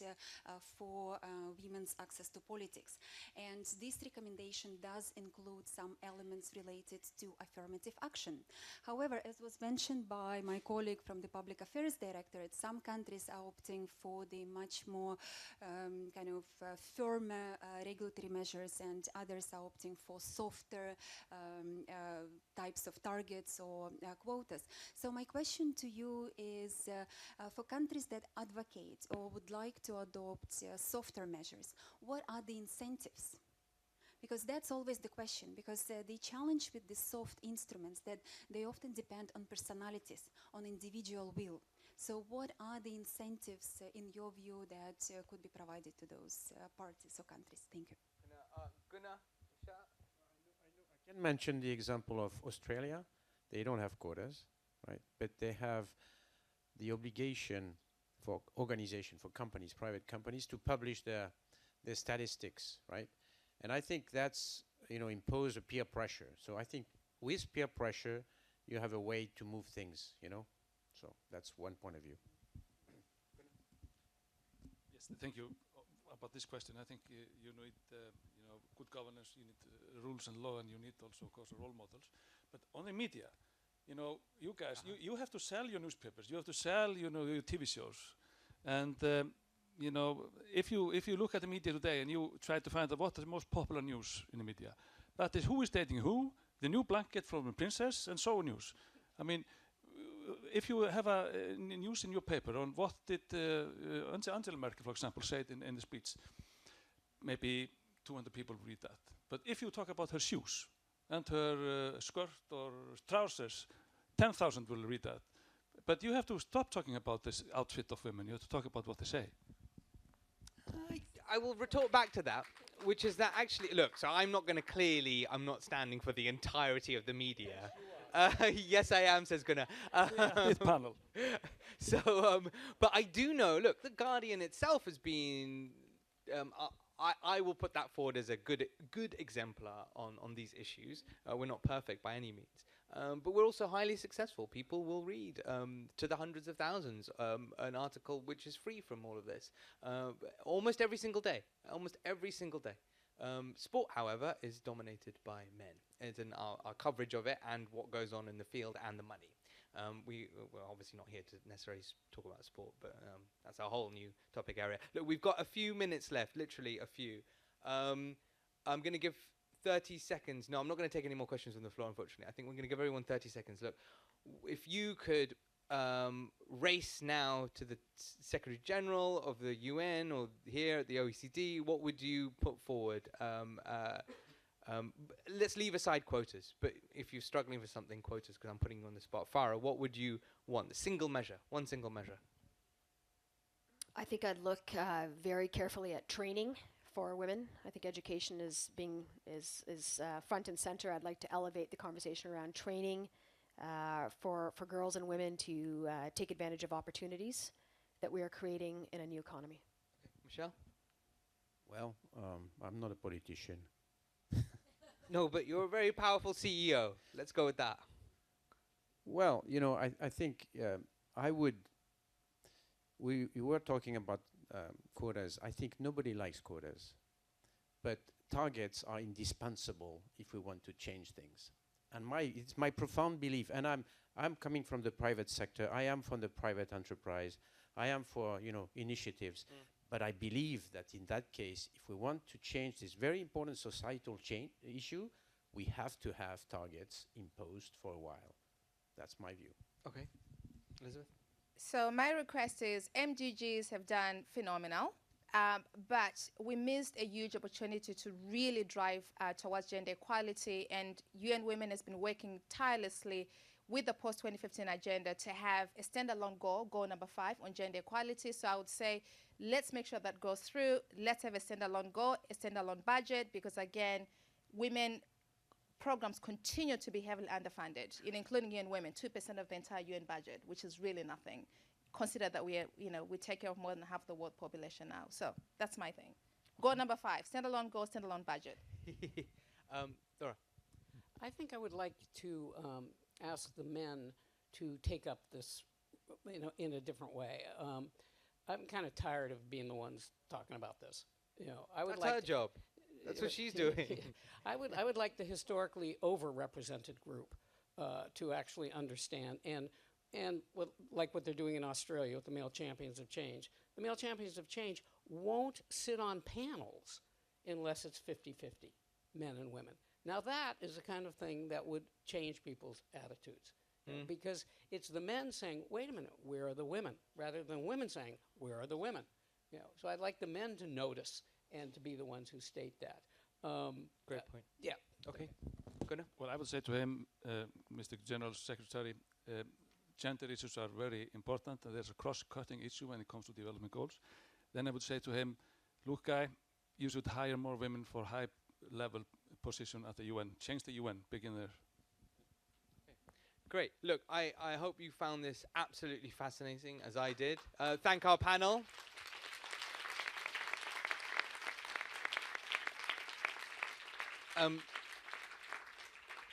for women's access to politics. And this recommendation does include some elements related to affirmative action. However, as was mentioned by my colleague from the Public Affairs Directorate, some countries are opting for the much more firmer regulatory measures, and others are opting for softer types of targets or quotas. So my question to you is, for countries that advocate or would like to adopt softer measures, what are the incentives? Because that's always the question, because the challenge with the soft instruments that they often depend on personalities, on individual will. So what are the incentives, in your view, that could be provided to those parties or countries? Thank you. Gunnar? I can mention the example of Australia. They don't have quotas, right? But they have the obligation for organization, for companies, private companies, to publish their statistics, right? And I think that's, impose a peer pressure. So I think with peer pressure, you have a way to move things, So that's one point of view. Yes, thank you about this question. I think you need, good governance, you need rules and law, and you need also, of course, role models. But on the media, you guys, you have to sell your newspapers, you have to sell, your TV shows, and if you look at the media today and you try to find out what is the most popular news in the media, that is who is dating who, the new blanket from the princess, and so on news. I mean, if you have a news in your paper on what did Angela Merkel, for example, say in the speech, maybe 200 people read that. But if you talk about her shoes and her skirt or trousers, 10,000 will read that. But you have to stop talking about this outfit of women. You have to talk about what they say. I will retort back to that, which is that actually, look, so I'm not standing for the entirety of the media. Yes, I am, says Gunnar. This panel. So, but I do know, look, The Guardian itself has been, I will put that forward as a good exemplar on these issues. We're not perfect by any means. But we're also highly successful. People will read to the hundreds of thousands an article which is free from all of this almost every single day. Almost every single day. Sport, however, is dominated by men. It's in our coverage of it and what goes on in the field and the money. We're obviously not here to necessarily talk about sport, but that's a whole new topic area. Look, we've got a few minutes left, literally a few. I'm going to give 30 seconds. No, I'm not going to take any more questions from the floor, unfortunately. I think we're going to give everyone 30 seconds. Look, if you could race now to the Secretary General of the UN or here at the OECD, what would you put forward? Let's leave aside quotas, but if you're struggling for something, quotas, because I'm putting you on the spot. Farah, what would you want? The single measure, one single measure. I think I'd look very carefully at training for women. I think education is front and center. I'd like to elevate the conversation around training for girls and women to take advantage of opportunities that we are creating in a new economy. Okay. Michelle? Well, I'm not a politician. No, but you're a very powerful CEO. Let's go with that. Well, you know, I think I would. We were talking about quotas. I think nobody likes quotas, but targets are indispensable if we want to change things. And it's my profound belief. And I'm coming from the private sector. I am from the private enterprise. I am for initiatives. But I believe that in that case, if we want to change this very important societal issue, we have to have targets imposed for a while. That's my view. Okay. Elizabeth? So my request is MDGs have done phenomenal, but we missed a huge opportunity to really drive towards gender equality, and UN Women has been working tirelessly with the post-2015 agenda to have a standalone goal number 5 on gender equality. So I would say, let's make sure that goes through. Let's have a standalone goal, a standalone budget, because again, women programs continue to be heavily underfunded, including UN Women, 2% of the entire UN budget, which is really nothing. Consider that we take care of more than half the world population now. So that's my thing. Goal number 5, standalone goal, standalone budget. Dora? I think I would like to ask the men to take up this, in a different way. I'm kind of tired of being the ones talking about this. I would That's her job. That's what she's doing. I would like the historically overrepresented group to actually understand and like what they're doing in Australia with the Male Champions of Change. The Male Champions of Change won't sit on panels unless it's 50-50, men and women. Now that is the kind of thing that would change people's attitudes. Because it's the men saying, wait a minute, where are the women? Rather than women saying, where are the women? So I'd like the men to notice and to be the ones who state that. Great point. Yeah. Okay. Gunnar? Well, I would say to him, Mr. General Secretary, gender issues are very important, and there's a cross-cutting issue when it comes to development goals. Then I would say to him, look, guy, you should hire more women for high-level position at the UN. Change the UN, begin there. Great. Look, I hope you found this absolutely fascinating, as I did. Thank our panel.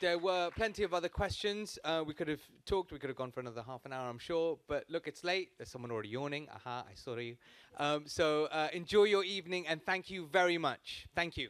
There were plenty of other questions. We could have talked. We could have gone for another half an hour, I'm sure. But look, it's late. There's someone already yawning. Aha, I saw you. So enjoy your evening, and thank you very much. Thank you.